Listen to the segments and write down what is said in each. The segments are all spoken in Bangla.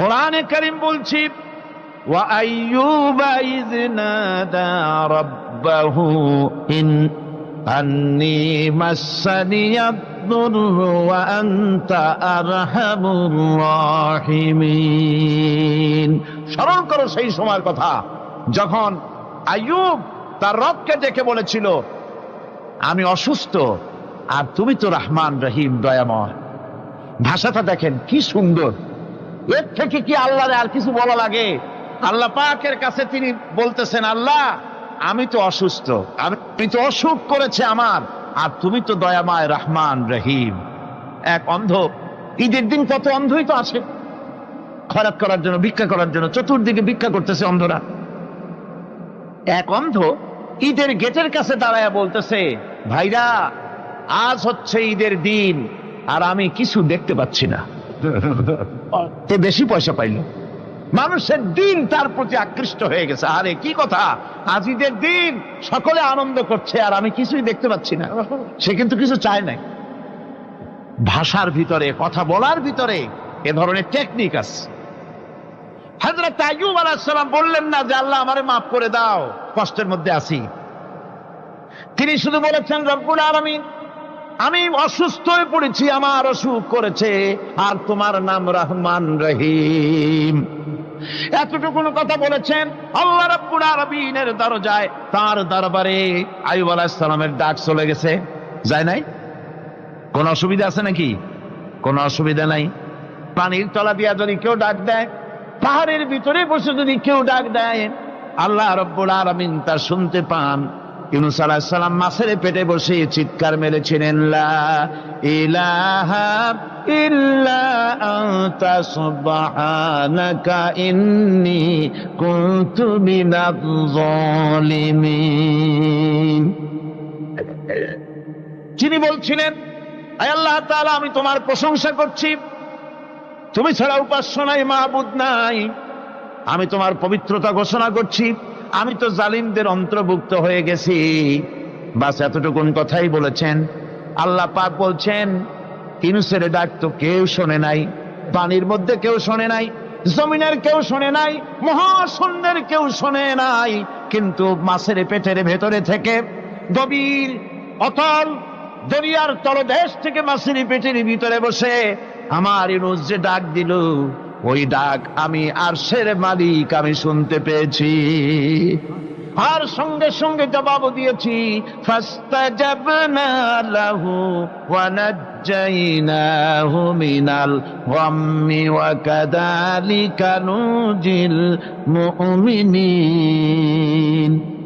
কোরআনে কারীম বলছি ওয়া আইয়ুবা ইয নাদা রাব্বাহু ইন আন্নী মাসসানিয়াদ-দুররু ওয়া আনতা আরহামুর রাহিমিন। স্মরণ করো সেই সময়ের কথা যখন আইয়ুব তার রবকে ডেকে বলেছিল, আমি অসুস্থ আর তুমি তো রহমান রহিম দয়াময়। ভাষাটা দেখেন কি সুন্দর। এর থেকে কি আল্লাহর আর কিছু বলা লাগে? আল্লাহ পাকের কাছে তিনি বলতেছেন, আল্লাহ আমি তো অসুস্থ, আমি তো অসুখ করেছে আমার, আর তুমি তো দয়াময় রহমান রহিম। এক অন্ধ, ঈদের দিন কত অন্ধই তো আসে খয়রাত করার জন্য, ভিক্ষা করার জন্য, চতুর্দিকে ভিক্ষা করতেছে অন্ধরা। এক অন্ধ ঈদের গেটের কাছে দাঁড়ায়া বলতেছে, ভাইরা আজ হচ্ছে ঈদের দিন আর আমি কিছু দেখতে পাচ্ছি না। তে বেশি পয়সা পাইল, মানুষের দিন তার প্রতি আকৃষ্ট হয়ে গেছে। আরে কি কথা, আজ ঈদের দিন, সকলে আনন্দ করছে আর আমি কিছুই দেখতে পাচ্ছি না। সে কিন্তু কিছু চায় নাই। ভাষার ভিতরে, কথা বলার ভিতরে এ ধরনের টেকনিক আছে। হযরত আইয়ুব আলাইহিস সালাম বললেন না যে আল্লাহ আমারে মাফ করে দাও, কষ্টের মধ্যে আছি। তিনি শুধু বলেছেন, রব্বুল আলামিন আমি অসুস্থ হয়ে পড়েছি, আমার অসুখ করেছে, আর তোমার নাম রহমান রহিম। এতটুকু কথা বলেছেন। আল্লাহ রাব্বুল আলামিনের দরজায়, তার দরবারে আইয়ুব আলাইহিস সালামের ডাক চলে গেছে। যায় নাই? কোন অসুবিধা আছে নাকি? কোন অসুবিধা নাই। পানির তলা দিয়া যদি কেউ ডাক দেয়, পাহাড়ের ভিতরে বসে যদি কেউ ডাক দেয়, আল্লাহ রাব্বুল আলামিন তা শুনতে পান। ইউনূস আলাইহিস সালাম মাছের পেটে বসে চিৎকার মেরেছিলেন, লা ইলাহা ইল্লা আনতা সুবহানাকা ইন্নী কুনতু মিনাজ জালিমিন। যিনি বলছিলেন, আয় আল্লাহ তাআলা আমি তোমার প্রশংসা করছি, তুমি ছাড়া উপাস্য নাই, মাবুদ নাই। আমি তোমার পবিত্রতা ঘোষণা করছি, আমি তো জালিমদের অন্তর্ভুক্ত হয়ে গেছি। বাস এতটুকুন কথাই বলেছেন। আল্লাহ পাক বলছেন, ইউনূসের ডাক তো কেউ শোনে নাই, পানির মধ্যে কেউ শোনে নাই, জমিনের কেউ শোনে নাই, মহাশূন্যের কেউ শোনে নাই, কিন্তু মাছের পেটের ভেতরে থেকে, গভীর অতল দরিয়ার তলদেশ থেকে মাছের পেটের ভিতরে বসে আমার ইউনূস যে ডাক দিল, ওই ডাক আমি আরশের মালিক আমি শুনতে পেয়েছি, আর সঙ্গে সঙ্গে জবাব দিয়েছি। ফাস্তাজাবনা লাহু ওয়া নাজ্জাইনাহু মিনাল গাম্মি ওয়া কাযালিকা নুজিল মুমিনিন।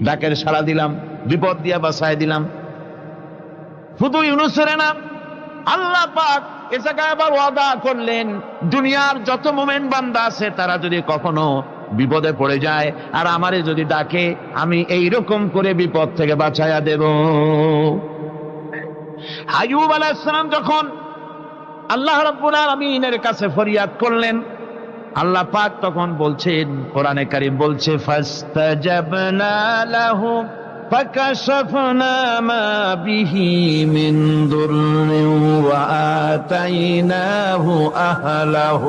ডাকের সাড়া দিলাম, বিপদ দিয়া বাঁচায় দিলাম। শুধু ইউনূসের না, আল্লাহ পাক এ জায়গায় আবার ওয়াদা করলেন, দুনিয়ার যত মুমিন বান্দা আছে তারা যদি কখনো বিপদে পড়ে যায় আর আমারে যদি ডাকে, আমি এইরকম করে বিপদ থেকে বাঁচায়া দেব। আইয়ুব আলাইহিস সালাম যখন আল্লাহ রাব্বুল আলামিনের কাছে ফরিয়াদ করলেন, আল্লাহ পাক তখন বলছেন, কোরআনে কারীম বলছে, ফাস্তাজাবনা লাহু فكشفنا ما به من ضر وآتيناه أهله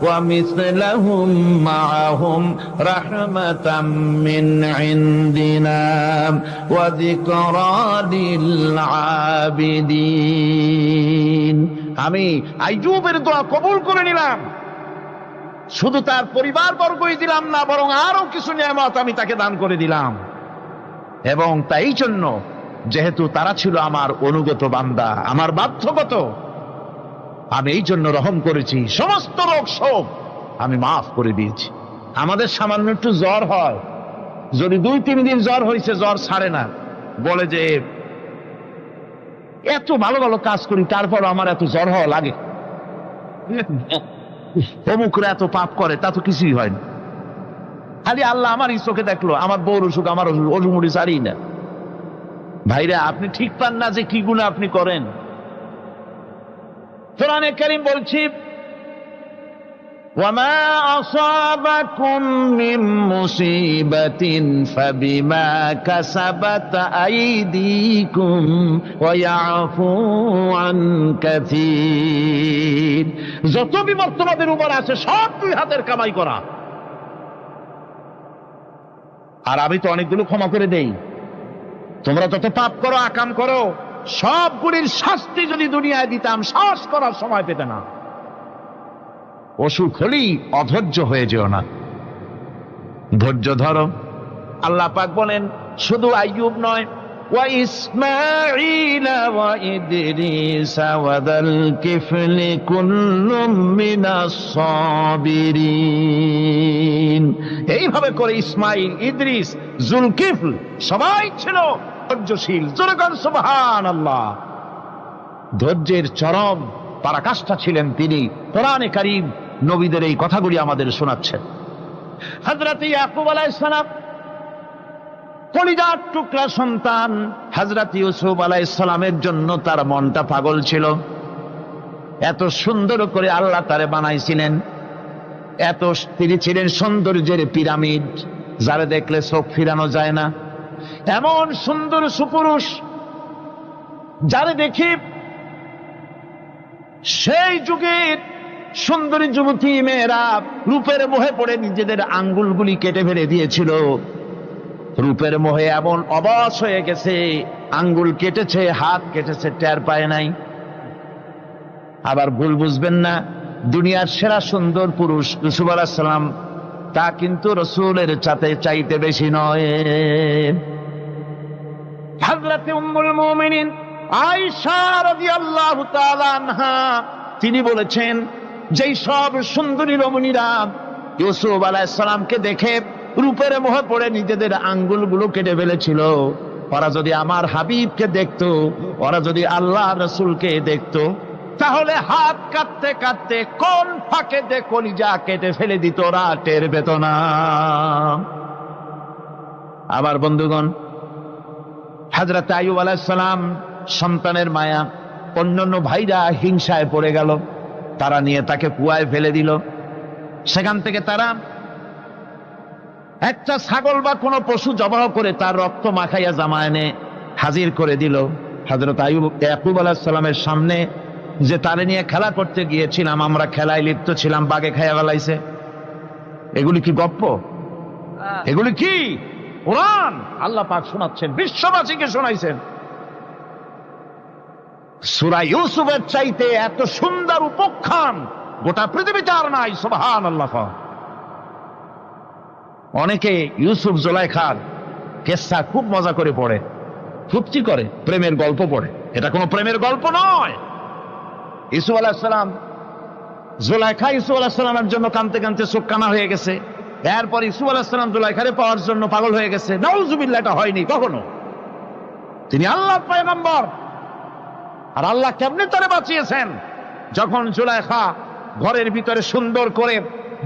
ومثلهم معهم رحمة من عندنا وذكرى للعابدين। আমি আইয়ুবের দোয়া কবুল করে নিলাম, শুধু তার পরিবার বর্গই দিলাম না, বরং আরো কিছু নিয়ামত আমি তাকে দান করে দিলাম। এবং তাই জন্য, যেহেতু তারা ছিল আমার অনুগত বান্দা, আমার বাধ্যগত, আমি এই জন্য রহম করেছি, সমস্ত রোগ শোক আমি মাফ করে দিয়েছি। আমাদের সামান্য একটু জ্বর হয়, যদি 2-3 দিন জ্বর হয়েছে, জ্বর ছাড়ে না, বলে যে এত ভালো ভালো কাজ করি তারপর আমার এত জ্বর হওয়া লাগে, অমুকরা এত পাপ করে, তা তো কিছুই হয় না। খালি আল্লাহ আমার চোখে দেখলো, আমার বউর অসুখ, আমার অজুমুড়ি ছাড়ি না। ভাইরা, আপনি ঠিক পান না যে কি গুনাহ আপনি করেন। কোরআনে কারীম বলছি, وما أصابكم من مصيبة فبما كسبت أيديكم ويعفو عن كثير। যত বিপদ তোমাদের উপর আছে সব দুই হাতের কামাই করা। আর আমি তো অনেকগুলো ক্ষমা করে দেই। তোমরা যত পাপ করো, আকাম করো, সবগুলির শাস্তি যদি দুনিয়ায় দিতাম সাহস করার সময় পেতে না। অসুখ হলেই অধৈর্য হয়ে যেও না, ধৈর্য ধরো। আল্লাহ পাক বলেন শুধু আইয়ুব নয়, ওয়া ইসমাঈল ওয়া ইদরিস ওয়া যাল কিফলি কুল্লুম মিনাস সাবিরিন। এইভাবে করে ইসমাঈল, ইদ্রিস, জুলকিফল সবাই ছিল ধৈর্যশীল। জোরে বলেন সুবহানাল্লাহ। ধৈর্যের চরম পরাকাষ্ঠা ছিলেন তিনি। কোরআনে কারীম নবীদের এই কথাগুলি আমাদের শোনাচ্ছেন। হযরত ইয়াকুব আলাইহিস সালাম কলিজার টুকরা সন্তান হযরত ইউসুফ আলাইহিস সালামের জন্য তার মনটা পাগল ছিল। এত সুন্দর করে আল্লাহ তারে বানাইছিলেন, এত তিনি ছিলেন সৌন্দর্যের পিরামিড, যারে দেখলে চোখ ফিরানো যায় না। এমন সুন্দর সুপুরুষ যারে দেখি সেই যুগের সুন্দরী যুবতী মেয়েরা রূপের মোহে পড়ে নিজেদের আঙ্গুলগুলি কেটে ফেলে দিয়েছিল। রূপের মোহে এমন অবশ হয়ে গেছে, আঙ্গুল কেটেছে, হাত কেটেছে, টের পায় নাই। আবার ভুল বুঝবেন না, দুনিয়ার সেরা সুন্দর পুরুষ ইউসুফ আলাইহিস সালাম, তা কিন্তু রাসূলের চাইতে বেশি নয়। হযরত উম্মুল মুমিনিন আয়েশা রাদিয়াল্লাহু তাআলা আনহা তিনি বলেছেন, যেই সব সুন্দরী রমণীরা ইউসুফ আলাইহিস সালামকে দেখে রূপের মোহে পড়ে নিজেদের আঙ্গুলগুলো কেটে ফেলেছিল, ওরা যদি আমার হাবিবকে দেখতো, ওরা যদি আল্লাহ রাসূলকে দেখতো, তাহলে হাত কাটতে কাটতে কোন ফাঁকে দিয়ে কলিজা কেটে ফেলে দিত, ওরা টের পেত না। আবার বন্ধুগণ, হযরত আইয়ুব আলাইহিস সালাম সন্তানের মায়া, অন্যান্য ভাইরা হিংসায় পড়ে গেল, তারা নিয়ে তাকে কুয়ায় ফেলে দিল। সেখান থেকে তারা একটা ছাগল বা কোনো পশু জবাহ করে তার রক্ত মাখাইয়া জামা এনে হাজির করে দিল হযরত ইয়াকুব আলাইহিস সালামের সামনে, যে তারে নিয়ে খেলা করতে গিয়েছিলাম, আমরা খেলায় লিপ্ত ছিলাম, বাগে খাইয়া ফেলাইছে। এগুলি কি গপ্প? এগুলি কি কোরআন? আল্লাহ পাক শোনাচ্ছেন, বিশ্ববাসীকে শোনাইছেন। সূরা ইউসুফের চাইতে এত সুন্দর উপাখ্যান গোটা পৃথিবীতে আর নাই। সুবহানাল্লাহ। অনেকে ইউসুফ জুলাইখার কেসা খুব মজা করে পড়ে, ফুর্তি করে, প্রেমের গল্প পড়ে। এটা কোনো প্রেমের গল্প নয়। ইউসুফ আলাইহিস সালাম, জুলাইখা ইউসুফ আলাইহিস সালামের জন্য কাঁদতে কাঁদতে চোখ কানা হয়ে গেছে। এরপর ইউসুফ আলাইহিস সালাম জুলাইখারে পাওয়ার জন্য পাগল হয়ে গেছে। নাউজুবিল্লাহ, এটা হয়নি কখনো। তিনি আল্লাহর পয়গম্বর, আর আল্লাহ কেমনে তারে বাঁচিয়েছেন? যখন জুলাইখা ঘরের ভিতরে সুন্দর করে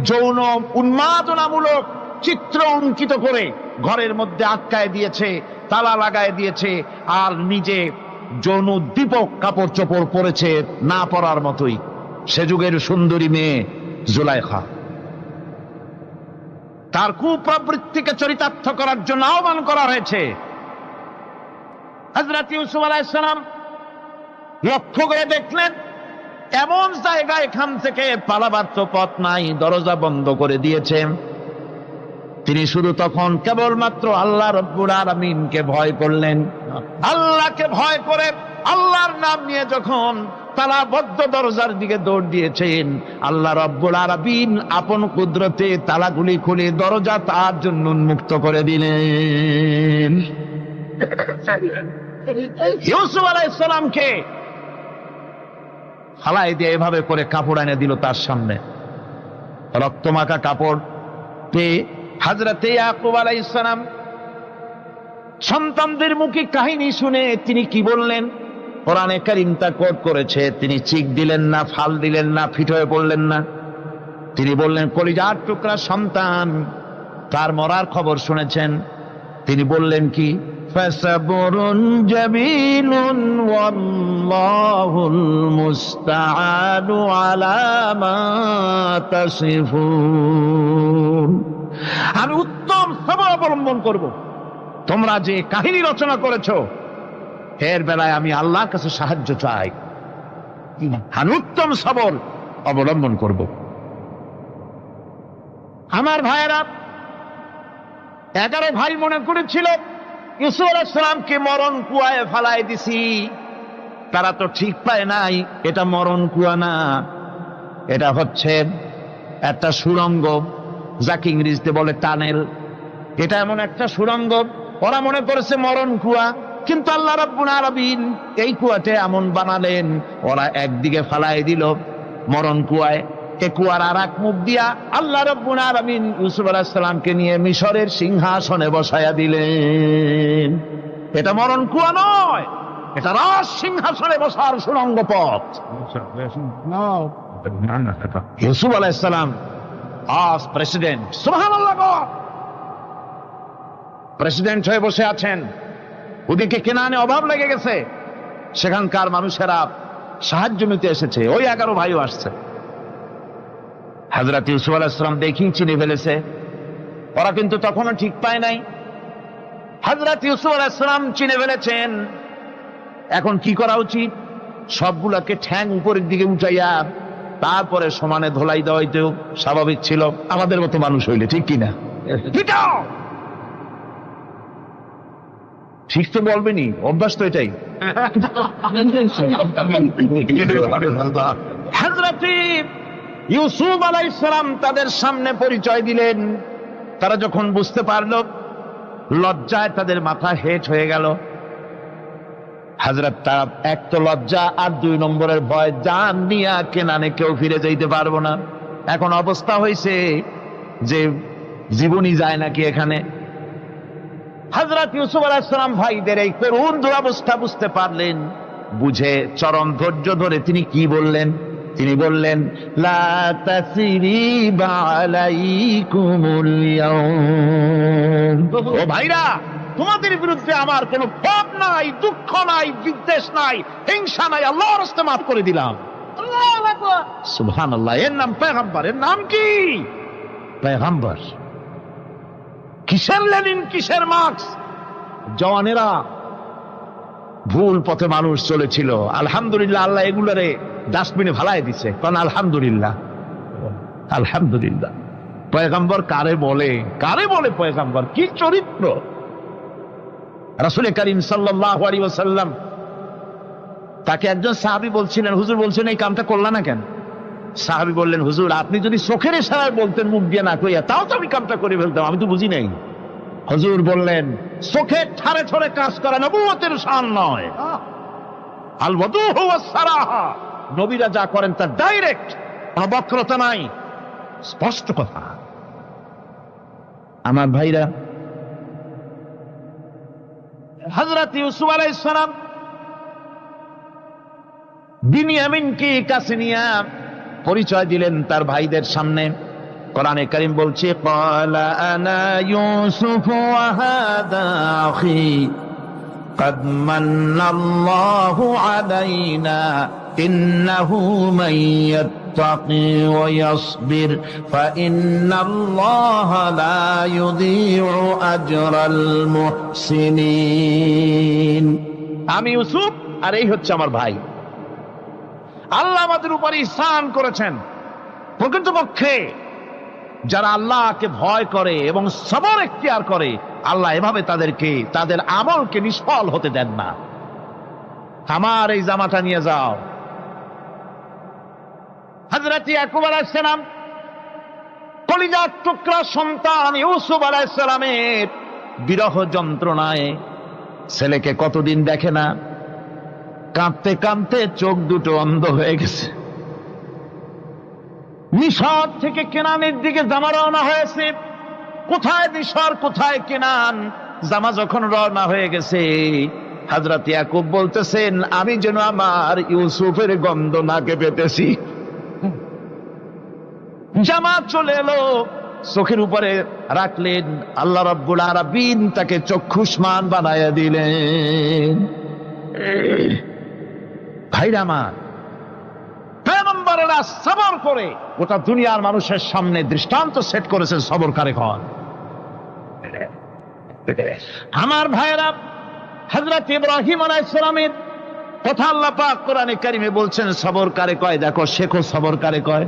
যৌন উন্মাদনামূলক চিত্র অঙ্কিত করে ঘরের মধ্যে আটকায় দিয়েছে, তালা লাগায় দিয়েছে, আর নিজে যৌন দীপক কাপড় চোপড় পরেছে না পরার মতোই। সে যুগের সুন্দরী মেয়ে জুলাইখা। তার কুপ্রবৃত্তিকে চরিতার্থ করার জন্য আহ্বান করা হয়েছে। হযরত ইউসুফ আলাইহিস সালাম লক্ষ্য করে দেখলেন এমন জায়গা, এখান থেকে পালাবার তো পথ নাই, দরজা বন্ধ করে দিয়েছে। তিনি শুধু তখন কেবলমাত্র আল্লাহ রব্বুল আলামিনকে ভয় করলেন। আল্লাহকে ভয় করে আল্লাহর নাম নিয়ে যখন তালাবদ্ধ দরজার দিকে দৌড় দিয়েছেন, আল্লাহ রব্বুল আলামিন আপন কুদরতে তালাগুলি খুলে দরজা তার জন্য উন্মুক্ত করে দিলেন। ইউসুফ আলাইহিস সালামকে ফালাই দিয়ে এভাবে করে কাপড় এনে দিল তার সামনে, রক্তমাখা কাপড় পেয়ে হযরত ইয়াকুব আলাইহিস সালাম সন্তানদের মুখে কাহিনী শুনে তিনি কি বললেন? কোরআনে কারীম তা কোট করেছে। তিনি চিক দিলেন না, ফাল দিলেন না, ফিট হয়ে পড়লেন না। তিনি বললেন, কলিজার টুকরা সন্তান তার মরার খবর শুনেছেন। তিনি বললেন কি? فصبر جميل والله المستعان على ما تصفون। আমি উত্তম সবর অবলম্বন করব। তোমরা যে কাহিনী রচনা করেছো এর বেলায় আমি আল্লাহর কাছে সাহায্য চাই। আমি উত্তম সবর অবলম্বন করব। আমার ভাইয়েরা, 11 ভাই মনে করেছিল ইউসুফ আলাইহিস সালামকে মরণ কুয়ায় ফেলায় দিছি। তারা তো ঠিক পায় নাই এটা মরণ কুয়া না, এটা হচ্ছে একটা সুড়ঙ্গ, যাকে ইংরেজিতে বলে টানেল। এটা এমন একটা সুড়ঙ্গ, ওরা মনে করেছে মরণ কুয়া, কিন্তু আল্লাহ রাব্বুল আলামিন এই কুয়াতে এমন বানালেন, ওরা একদিকে ফেলায় দিল মরণ কুয়ায়, এ কুয়ার আর এক মুখ দিয়া আল্লাহ রাব্বুল আলামিন ইউসুফ আলাইহিস সালামকে নিয়ে মিশরের সিংহাসনে বসায়া দিলেন। এটা মরণ কুয়া নয়, এটা রাজ সিংহাসনে বসার সুড়ঙ্গ পথ। ইউসুফ আলাইহিস সালাম আজ প্রেসিডেন্ট, সুবহানাল্লাহ, প্রেসিডেন্ট হয়ে বসে আছেন। ওদিকে কেনানে অভাব লেগে গেছে, সেখানকার মানুষেরা সাহায্য নিতে এসেছে, ওই 11 ভাইও আসছে। হযরত ইউসুফ আলাইহিস সালাম দেখি চিনে ফেলেছে, ওরা কিন্তু তখনও ঠিক পায় নাই। হযরত ইউসুফ আলাইহিস সালাম চিনে ফেলেছেন। এখন কি করা উচিত? সবগুলোকে ঠ্যাং উপরের দিকে উঠাইয়া তারপরে সমানে ধোলাই দেওয়াইতেও স্বাভাবিক ছিল, আমাদের মতো মানুষ হইলে, ঠিক কিনা? ঠিক তো বলবেনি, অভ্যাস তো এটাই। হযরত ইউসুফ আলাইহিস সালাম তাদের সামনে পরিচয় দিলেন। তারা যখন বুঝতে পারল, লজ্জায় তাদের মাথা হেট হয়ে গেল। হযরত, তারা এক তো লজ্জা, আর 2 নম্বরের ভয়, জান নিয়া কেনানে কেউ ফিরে যাইতে পারবো না। এখন অবস্থা হয়েছে যে জীবনই যায় নাকি এখানে। হযরত ইউসুফ আলাইহিস সালাম ভাইদের এই করুণ দুরবস্থা বুঝতে পারলেন, বুঝে চরম ধৈর্য ধরে তিনি কি বললেন? তিনি বললেন, লা তাসরিবা আলাইকুমুল ইয়াউম। ও ভাইরা, তোমাদের বিরুদ্ধে আমার কোনো পাপ নাই, দুঃখ নাই, বিদ্বেষ নাই, হিংসা নাই, আল্লাহর রাস্তায় মাফ করে দিলাম। আল্লাহু আকবার, সুবহানাল্লাহ। এর নাম পয়গম্বর। এর নাম কি? পয়গম্বর। কিসের লেনিন, কিসের মার্কস? জওয়ানেরা, ভুল পথে মানুষ চলেছিল, আলহামদুলিল্লাহ আল্লাহ এগুলোরে ডাস্টবিনে ফালাই দিছে। কারণ আলহামদুলিল্লাহ, আলহামদুলিল্লাহ। পয়গম্বর কারে বলে? কারে বলে পয়গম্বর? কি চরিত্র! রাসূল করিম সাল্লাল্লাহু আলাইহি ওয়াসাল্লাম, তাকে একজন সাহাবী বলছিলেন, হুজুর বলছেন এই কামটা করলা না কেন? সাহাবী বললেন, হুজুর আপনি যদি চোখের ইশারায় বলতেন মুখ দিয়ে না কইয়া, তাও তো আমি কামটা করে ফেলতাম, আমি তো বুঝি নাই। হুজুর বললেন, চোখের ঠারে ঠরে কাজ করা নবুয়তের শান নয়। আল ওয়াদুহু ওয়াস সারাহা, নবীরা যা করেন তা ডাইরেক্ট, কোনো বক্রতা নাই, স্পষ্ট কথা। আমার ভাইরা, হযরত ইউসুফ আলাইহিস সালাম বিনিয়ামিনকে কাছে নিয়ে পরিচয় দিলেন তার ভাইদের সামনে। কোরআনে কারীম বলছে, ক্বালা আনা ইউসুফ ওয়া হাদা আখি قد من الله علينا إنه من يتقي ويصبر فإن الله لا يضيع أجر المحسنين। আমি ইউসুফ, আর এই হচ্ছে আমার ভাই। আল্লাহ আমাদের উপর ইহসান করেছেন। প্রকৃতপক্ষে যারা আল্লাহকে ভয় করে এবং সবর এখতিয়ার করে, আল্লাহ এভাবে তাদেরকে, তাদের আমলকে নিষ্ফল হতে দেন না। আমার এই জামাটা নিয়ে যাও। হযরত ইয়াকুব আলাইহিস সালাম, কলিজার টুকরা সন্তান ইউসুফ আলাইহিস সালামের বিরহ যন্ত্রণায় ছেলেকে কতদিন দেখে না, কাঁদতে কাঁদতে চোখ দুটো অন্ধ হয়ে গেছে। মিশর থেকে কেনানের দিকে জামা রওনা হয়েছে। কোথায় মিশর, কোথায় কেনান? জামা যখন রওনা হয়ে গেছে, হযরত ইয়াকুব বলতেছেন, আমি যেন আমার ইউসুফের গন্ধ নাকে পেতেছি। জামা চলে এলো, চোখের উপরে রাখলেন, আল্লাহ রাব্বুল আলামিন তাকে চক্ষুষ্মান বানায়া দিলেন। ভাইরা আমার, পয়গম্বরেরা সবর করে গোটা দুনিয়ার মানুষের সামনে দৃষ্টান্ত সেট করেছেন সবর কারে হয়। আমার ভাইরা, হযরত ইব্রাহিম আলাইহিস সালামের কথা আল্লাহ পাক কোরআনে কারিমে বলছেন সবর কারে কয়, দেখো শেখো সবর কারে কয়।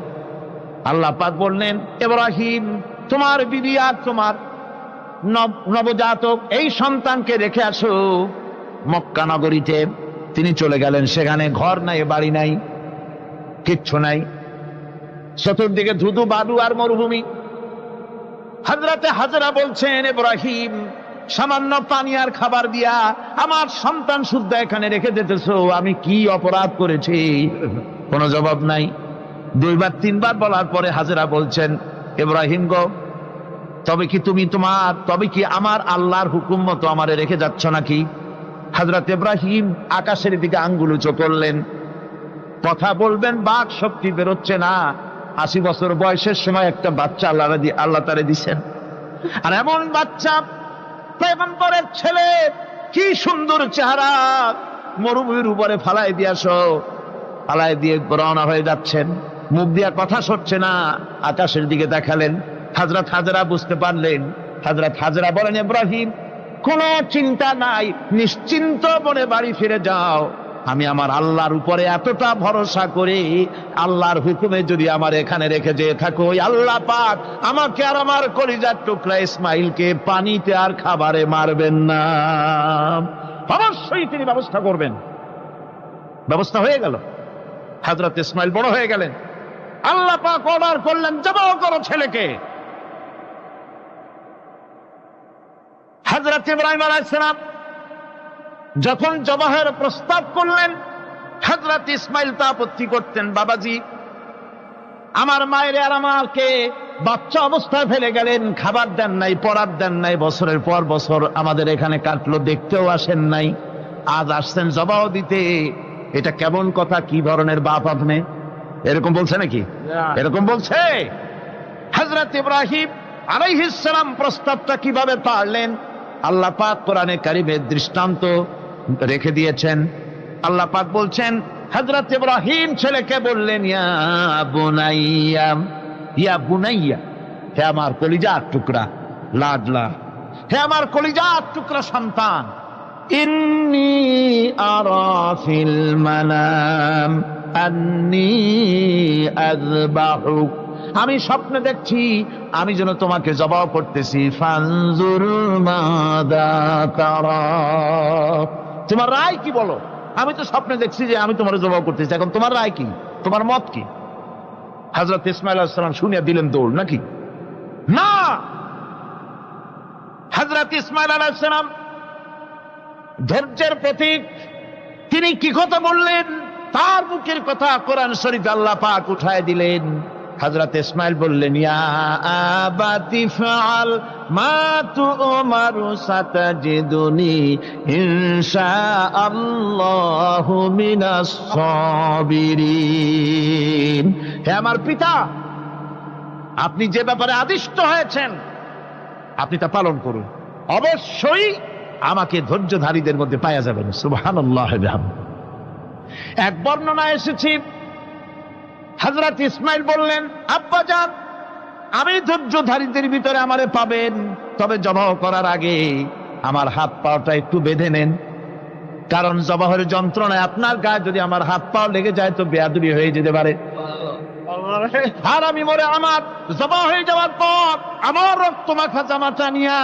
আল্লাহ পাক বললেন, ইব্রাহিম তোমার বিবি আর তোমার নবজাতক এই সন্তানকে রেখে আসো মক্কা নগরীতে। তিনি চলে গেলেন, সেখানে ঘর নাই, বাড়ি নাই, কিচ্ছু নাই, চতুর্দিকে ধুধু বালু আর মরুভূমি। হযরতে হাজরা বলছেন, ইব্রাহিম সামান্য পানি আর খাবার দিয়া আমার সন্তান শুদ্ধ এখানে রেখে যেতেছো, আমি কি অপরাধ করেছি? কোনো জবাব নাই। দুইবার তিনবার বলার পরে হাজরা বলছেন, ইব্রাহিম গো, তবে কি আমার আল্লাহর হুকুম মতো আমারে রেখে যাচ্ছ নাকি? হযরত ইব্রাহিম আকাশের দিকে আঙ্গুল উঁচু করলেন। কথা বলবেন, বাক শক্তি বেরোচ্ছে না। 80 বছর বয়সের সময় একটা বাচ্চা আল্লাহ তারে দিছেন, আর এমন বাচ্চা পয়গম্বরের ছেলে, কি সুন্দর চেহারা, মরুভূমির উপরে ফালাই দিয়ে রওনা হয়ে যাচ্ছেন, মুখ দিয়া কথা সরছে না, আকাশের দিকে দেখালেন। হযরত হাজরা বুঝতে পারলেন। হযরত হাজরা বলেন, ইব্রাহিম কোনো চিন্তা নাই, নিশ্চিন্ত মনে বাড়ি ফিরে যাও। আমি আমার আল্লাহর উপরে এতটা ভরসা করি, আল্লাহর হুকুমে যদি আমার এখানে রেখে যেয়ে থাকো, আল্লাহ পাক আমাকে আর আমার কলিজার টুকরা ইসমাইলকে পানিতে আর খাবারে মারবেন না, অবশ্যই তিনি ব্যবস্থা করবেন। ব্যবস্থা হয়ে গেল। হযরত ইসমাইল বড় হয়ে গেলেন। আল্লাহ পাক অর্ডার করলেন, জবাহ করো ছেলেকে। হযরত ইব্রাহিম আলাইহিস সালাম যখন জবাহের প্রস্তাব করলেন, হযরত ইসমাইল তা আপত্তি করতেন, বাবাজি আমার মায়ের আর আমাকে বাচ্চা অবস্থায় ফেলে গেলেন, খাবার দেন নাই, পরার দেন নাই, বছরের পর বছর আমাদের এখানে কাটলো, দেখতেও আসেন নাই, আজ আসছেন জবাহ দিতে। এটা কেমন কথা? কি ধরনের বাপ আপনি? এরকম বলছে নাকি? এরকম বলছে। হযরত ইব্রাহিম আলাইহিস সালাম প্রস্তাবটা কিভাবে পারলেন? আল্লাহ পাক কোরআনে কারিমে দৃষ্টান্ত রেখে দিয়েছেন। আল্লাহ পাক বলছেন, হযরত ইব্রাহিম ছেলেকে বললেন, ইয়া বুনাইয়া, হে আমার কলিজার টুকরা লাডলা, হে আমার কলিজার টুকরা সন্তান, ইন্নী আরা ফিল মানাম আন্নী আযবাহুক, আমি স্বপ্নে দেখছি আমি যেন তোমাকে জবাহ করতেছি। ফানজুর মাযা তারা, তোমার রায় কি বলো? আমি তো স্বপ্নে দেখছি যে আমি তোমার জবাহ করতেছি, এখন তোমার রায় কি, তোমার মত কি? হযরত ইসমাঈল আলাইহিস সালাম শুনিয়া দিলেন দৌড়, নাকি না? হযরত ইসমাঈল আলাইহিস সালাম ধৈর্যের প্রতীক, তিনি কি কথা বললেন? তার মুখের কথা কোরআন শরীফে আল্লাহ পাক উঠায় দিলেন। হযরত ইসমাঈল বললেন, ইয়া আবাতি ফাআল মা তু'মারু সাতাজিদুনি ইনশাআল্লাহু মিনাস সাবিরিন, হে আমার পিতা, আপনি যে ব্যাপারে আদিষ্ট হয়েছেন আপনি তা পালন করুন, অবশ্যই আমাকে ধৈর্যধারীদের মধ্যে পাওয়া যাবেন। সুবহানাল্লাহ। এক বর্ণনা এসেছে, হযরত ইসমাঈল বললেন, আব্বাজান আমি ধৈর্যধারীদের ভিতরে আমারে পাবেন, তবে জবাহ করার আগে আমার হাত পাওটা একটু বেঁধে নেন, কারণ জবাহের যন্ত্রণায় আপনার গায়ে যদি আমার হাত পাও লেগে যায় তো বেয়াদবি হয়ে যেতে পারে। আর আমি মরে আমার জবাহ হয়ে যাওয়ার পর আমার রক্ত মাখা জামাটা নিয়া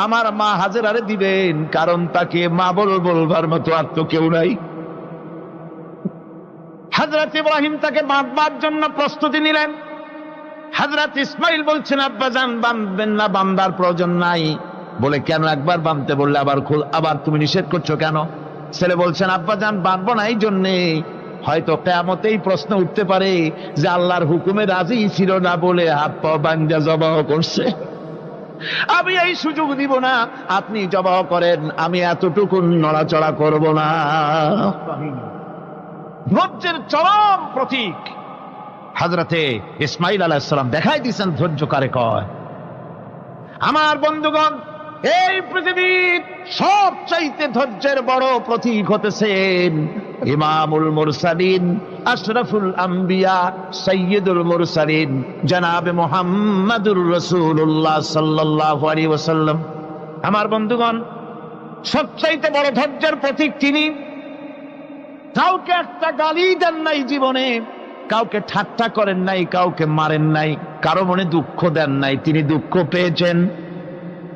আমার মা হাজেরারে দিবেন, কারণ তাকে মা বলবার মতো আর তো কেউ নাই। হযরত ইব্রাহিম তাকে বাঁধবার জন্য প্রস্তুতি নিলেন। হযরত ইসমাঈল বলছেন, আব্বাজান বাঁধবেন না, বাঁধার প্রয়োজন নাই। বলে কেন? একবার বাঁধতে বললে আবার তুমি নিষেধ করছো কেন? ছেলে বলছেন, আব্বাজান বাঁধবো না এই জন্যে, হয়তো কিয়ামতেই প্রশ্ন উঠতে পারে যে আল্লাহর হুকুমে রাজি ছিল না বলে হাত পা বাঁধা জবাহ করছে, আমি এই সুযোগ দিব না, আপনি জবাহ করেন, আমি এতটুকু নড়াচড়া করব না। ধৈর্যের চরম প্রতীক। হযরতে ইসমাঈল আলাইহিস সালাম দেখাই দিয়েছেন ধৈর্য কারে কয়। আমার বন্ধুগণ, এই পৃথিবীর সবচাইতে ধৈর্যের বড় প্রতীক হতেছেন ইমামুল মুরসালিন, আশরাফুল আম্বিয়া, সাইয়্যিদুল মুরসালিন জনাবে মুহাম্মাদুর রাসূলুল্লাহ সাল্লাল্লাহু আলাইহি ওয়াসাল্লাম। আমার বন্ধুগণ, সবচাইতে বড় ধৈর্যের প্রতীক তিনি। কাউকে একটা গালি দেন নাই জীবনে, কাউকে ঠাট্টা করেন নাই, কাউকে মারেন নাই, কারো মনে দুঃখ দেন নাই। তিনি দুঃখ পেয়েছেন,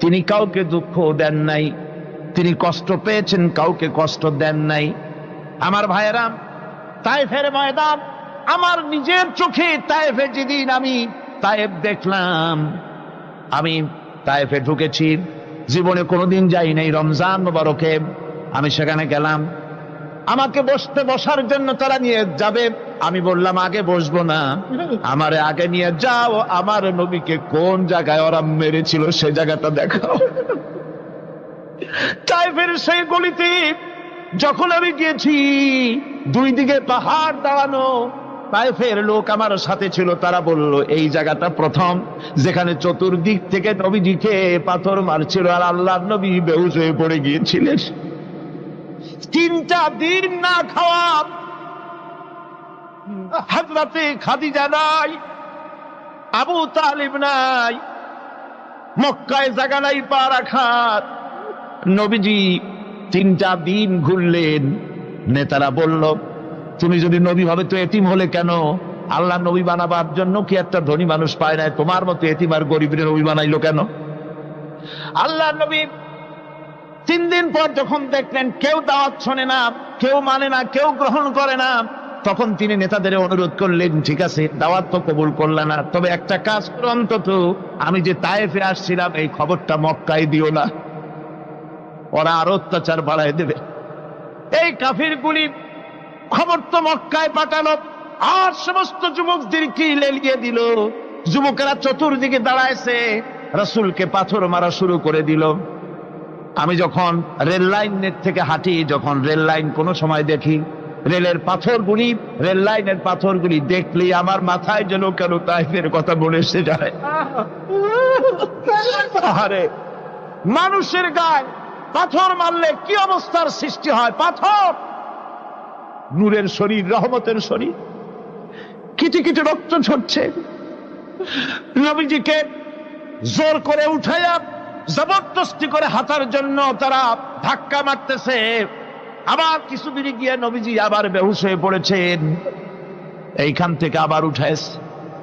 তিনি কাউকে দুঃখ দেন নাই। তিনি কষ্ট পেয়েছেন, কাউকে কষ্ট দেন নাই। আমার ভাইয়েরা, তায়েফের ময়দান, আমার নিজের চোখে তায়েফে যেদিন আমি তায়েফ দেখলাম, আমি তায়েফে ঢুকেছি, জীবনে কোনোদিন যাই নাই। রমজান মোবারকে আমি সেখানে গেলাম, আমাকে বসার জন্য তারা নিয়ে যাবে। আমি বললাম আগে বসবো না, আমারে আগে নিয়ে যাও, আমার নবীকে কোন জায়গায় ওরা মেরেছিল সে জায়গাটা দেখাও। তায়েফের সেই গলিতে যখন আমি গিয়েছি, দুই দিকে পাহাড় দাঁড়ানো, তায়েফের লোক আমার সাথে ছিল, তারা বলল এই জায়গাটা প্রথম যেখানে চতুর্দিক থেকে নবীজিকে পাথর মারছিল আর আল্লাহর নবী বেহুশ হয়ে পড়ে গিয়েছিলেন। 3টা দিন না খাওয়া, হযরতে খাদিজা নাই, আবু তালিব নাই, মক্কায় জায়গা নাই পা রাখার। নবীজি 3টা দিন ঘুরলেন। নেতারা বলল তুমি যদি নবী হবে তো এতিম হলে কেন? আল্লাহ নবী বানাবার জন্য কি একটা ধনী মানুষ পায় নাই? তোমার মতো এতিম আর গরিবের নবী বানাইলো কেন? আল্লাহ নবী 3 দিন পর যখন দেখলেন কেউ দাওয়াত শোনে না, কেউ মানে না, কেউ গ্রহণ করে না, তখন তিনি নেতাদের অনুরোধ করলেন, ঠিক আছে দাওয়াত তো কবুল করলে না, তবে একটা কাজ করো, অন্তত আমি যে তায়েফে আসছিলাম এই খবরটা মক্কায় দিও না, ওরা আরো অত্যাচার বাড়ায় দেবে। এই কাফিরগুলি খবর তো মক্কায় পাঠালো, আর সমস্ত যুবকদেরকে লেলিয়ে দিল। যুবকেরা চতুর্দিকে দাঁড়াইছে, রাসূলকে পাথর মারা শুরু করে দিল। আমি যখন রেল লাইনের থেকে হাঁটি, যখন রেল লাইন কোনো সময় দেখি, রেলের পাথরগুলি, রেল লাইনের পাথরগুলি দেখলে আমার মাথায় যেন কেন তায়েফের কথা মনে এসে যায়। আরে মানুষের গায়ে পাথর মারলে কি অবস্থার সৃষ্টি হয়? পাথর নূরের শরীর, রহমতের শরীর, কিটি কিটি রক্ত ঝরছে। নবীজিকে জোর করে উঠাইয়া জবরদস্তি করে হাঁটার জন্য তারা ধাক্কা মারতেছে। আবার কিছুদিন গিয়ে নবীজি আবার বেহুশ হয়ে পড়েছেন, এইখান থেকে আবার উঠাইছে,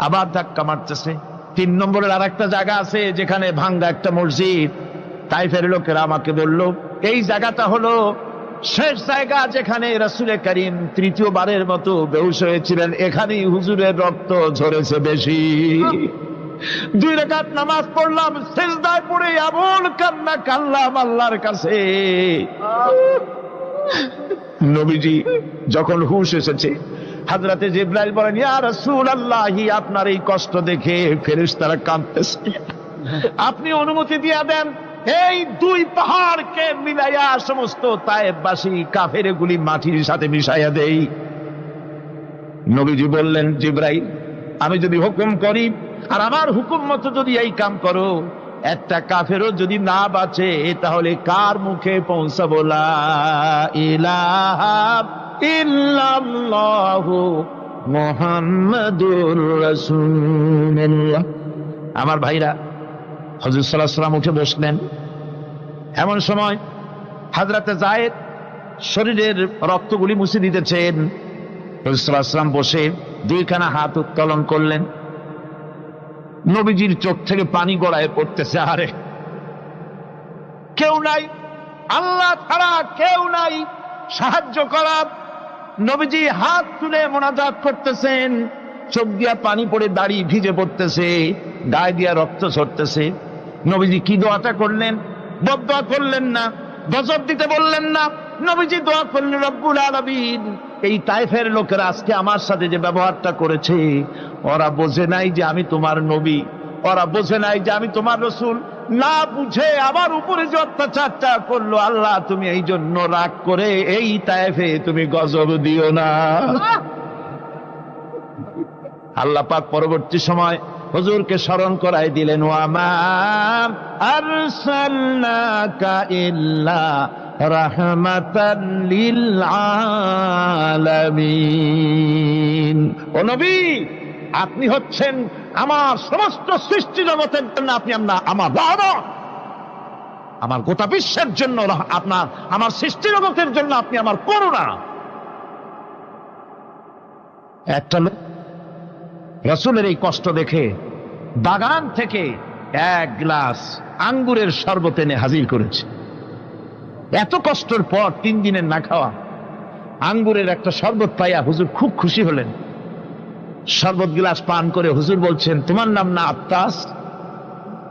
আবার ধাক্কা মারতেছে। 3 নম্বরের আর একটা জায়গা আছে যেখানে ভাঙ্গা একটা মসজিদ। তায়েফের লোকেরা আমাকে বলল এই জায়গাটা হলো শেষ জায়গা যেখানে রাসূল করিম 3য়বারের মতো বেহুশ হয়েছিলেন, এখানেই হুজুরের রক্ত ঝরেছে বেশি। 2 রাকাত নামাজ পড়লাম, সিজদায় পড়ে এমন কান্না কাঁদলাম আল্লাহর কাছে। নবীজি যখন হুঁশ এসেছে, হযরতে জিবরাইল বলেন, ইয়া রাসূলুল্লাহ, আপনার এই কষ্ট দেখে ফেরেশতারা কাঁদতেছে, আপনি অনুমতি দিয়ে দেন এই 2 পাহাড়কে মিলাইয়া সমস্ত তায়েফবাসী কাফেরগুলি মাটির সাথে মিশাইয়া দেই। নবীজি বললেন, জিবরাইল, আমি যদি হুকুম করি আর আমার হুকুম মতো যদি এই কাম করো, একটা কাফেরও যদি না বাঁচে তাহলে কার মুখে পৌঁছাবো লা ইলাহা ইল্লাল্লাহু মুহাম্মাদুর রাসূলুল্লাহ। আমার ভাইরা, হুজুর সাল্লাল্লাহু আলাইহি ওয়াসাল্লাম উঠে বসলেন। এমন সময় হযরতে যায়েদ শরীরের রক্তগুলি মুছে দিতেছেন। হুজুর সাল্লাল্লাহু আলাইহি ওয়াসাল্লাম বসে 2খানা হাত উত্তোলন করলেন। নবীজির চোখ থেকে পানি গড়ায় পড়তেছে। আরে কেউ নাই, আল্লাহ ছাড়া কেউ নাই সাহায্য করার। নবীজি হাত তুলে মোনাজাত করতেছেন, চোখ দিয়া পানি পড়ে দাড়ি ভিজে পড়তেছে, গায়ে দিয়া রক্ত ঝরতেছে। নবীজি কি দোয়াটা করলেন? বদদোয়া করলেন না, গজব দিতে বললেন না। নবীজি দোয়া করলেন, রব্বুল আলামিন, এই তায়েফের লোকেরা আজকে আমার সাথে যে ব্যবহারটা করেছে, ওরা বোঝে নাই যে আমি তোমার নবী, ওরা বোঝে নাই যে আমি তোমার রাসূল, না বুঝে আমার উপরে যে অত্যাচারটা করলো, আল্লাহ তুমি এই জন্য রাগ করে এই তায়েফে তুমি গজব দিও না। আল্লাহ পাক পরবর্তী সময় হুজুরকে স্মরণ করাই দিলেন, ওয়া মা আরসালনাকা ইল্লা রাহমাতাল লিল আলামিন। ও নবী, আপনি হচ্ছেন আমার সমস্ত সৃষ্টি জগতের জন্য আপনি আমার রহমত, আমার গোটা বিশ্বের জন্য আপনার, আমার সৃষ্টি জগতের জন্য আপনি আমার করুণা। একটা লোক রাসূলের এই কষ্ট দেখে বাগান থেকে এক গ্লাস আঙ্গুরের শরবত এনে হাজির করেছে। এত কষ্টের পর 3 দিনের না খাওয়া আঙ্গুরের একটা শরবত পাইয়া হুজুর খুব খুশি হলেন। শরবত গ্লাস পান করে হুজুর বলছেন, তোমার নাম না আত্তাস?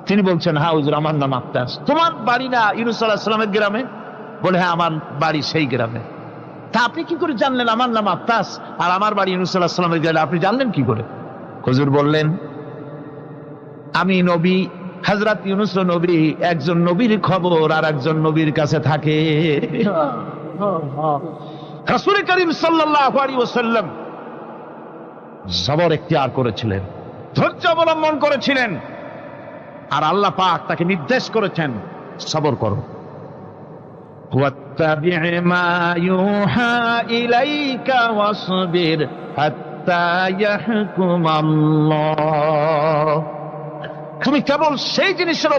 তিনি বলছেন, হ্যাঁ হুজুর, আমার নাম আত্তাস। তোমার বাড়ি না ইউনূস আলাইহিস সালামের গ্রামে? বলে, হ্যাঁ, আমার বাড়ি সেই গ্রামে। তা আপনি কি করে জানলেন আমার নাম আত্তাস আর আমার বাড়ি ইউনূস আলাইহিস সালামের গ্রামে? আপনি জানলেন কি করে? হুজুর বললেন, আমি নবী, হযরত ইউনূস নবী, একজন নবীর খবর আর একজন নবীর কাছে থাকে। রাসূল করিম সাল্লাল্লাহু আলাইহি ওয়াসাল্লাম সবর ইখতিয়ার করেছিলেন, ধৈর্য অবলম্বন করেছিলেন, আর আল্লাহ পাক তাকে নির্দেশ করেছেন, সবর করো। ওয়াত্তাবি' মা ইউহা ইলাইকা ওয়াসবির হাত্তা ইয়াহকুমাল্লাহ। তুমি কেবল সেই জিনিসের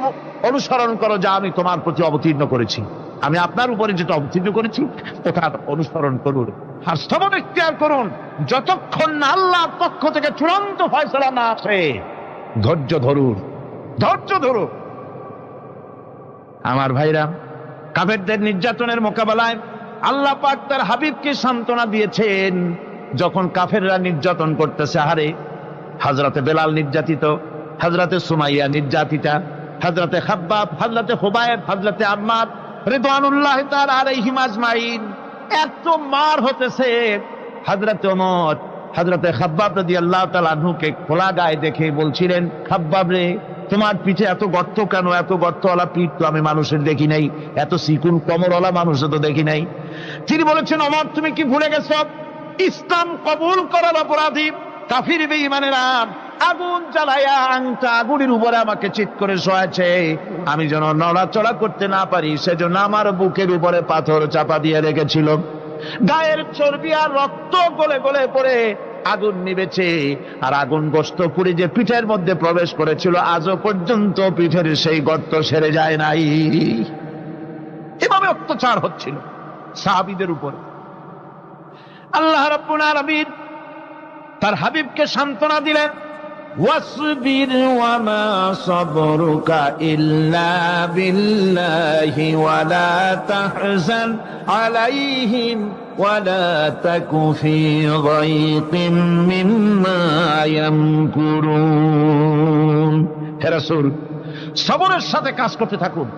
অনুসরণ করো যা আমি তোমার প্রতি অবতীর্ণ করেছি। আমি আপনার উপরে যেটা অবতীর্ণ করেছি ওটার অনুসরণ করুন, আর সবর ইখতিয়ার করুন যতক্ষণ না আল্লাহর পক্ষ থেকে চূড়ান্ত ফয়সালা না আসে। ধৈর্য ধরুন, ধৈর্য ধরুন। আমার ভাইরা, কাফেরদের নির্যাতনের মোকাবেলায় আল্লাহ পাক তার হাবিবকে সান্ত্বনা দিয়েছেন। যখন কাফেররা নির্যাতন করতেছে, হারে হযরতে বেলাল নির্যাতিত, হযরতে সুমাইয়া নির্যাতিতা, হযরতে খাব্বাব, হযরতে হুবায়ব, হযরতে আম্মার রিদওয়ানুল্লাহি তাআলা আলাইহিম আজমাইন, এত মার হতেছে। হযরতে ওমর হযরতে খাব্বাব রাদিয়াল্লাহু তাআলা আনহুকে খোলা গায়ে দেখে বলছিলেন, খাব্বাব রে, তোমার পিঠে এত গর্ত কেন? এত গর্তওয়ালা পিঠ তো আমি মানুষের দেখি নাই, এত চিকুন কোমরওয়ালা মানুষও তো দেখি নাই। তিনি বলেছেন, ওমর, তুমি কি ভুলে গেছ? ইসলাম কবুল করার অপরাধী কাফির বেঈমানেরা আগুন জ্বালায়া আংটা আগুনের উপরে আমাকে চিৎ করে শোয়াছে। আমি যেন নড়াচড়া করতে না পারি সেজন্য আমার বুকের উপরে পাথর চাপা দিয়ে রেখেছিল। গায়ের চর্বি আর রক্ত গলে গলে পড়ে আগুন নিবেছে, আর আগুন গোশত পুড়ে যে পিঠের মধ্যে প্রবেশ করেছিল আজও পর্যন্ত পিঠের সেই গর্ত সেরে যায় নাই। এভাবে অত্যাচার হচ্ছিল সাহাবীদের উপর। আল্লাহ রাব্বুল আলামিন তার হাবিবকে সান্ত্বনা দিলেন, ওয়াসবির ওয়া মা সাবরুকা ইল্লা বিল্লাহি ওয়া লা তাহজান আলাইহিম ওয়া লা তাকু ফি যায়কিম মিম্মা ইয়ামকুরুন। হে রাসূল, সবরের সাথে কাজ করতে থাকুন।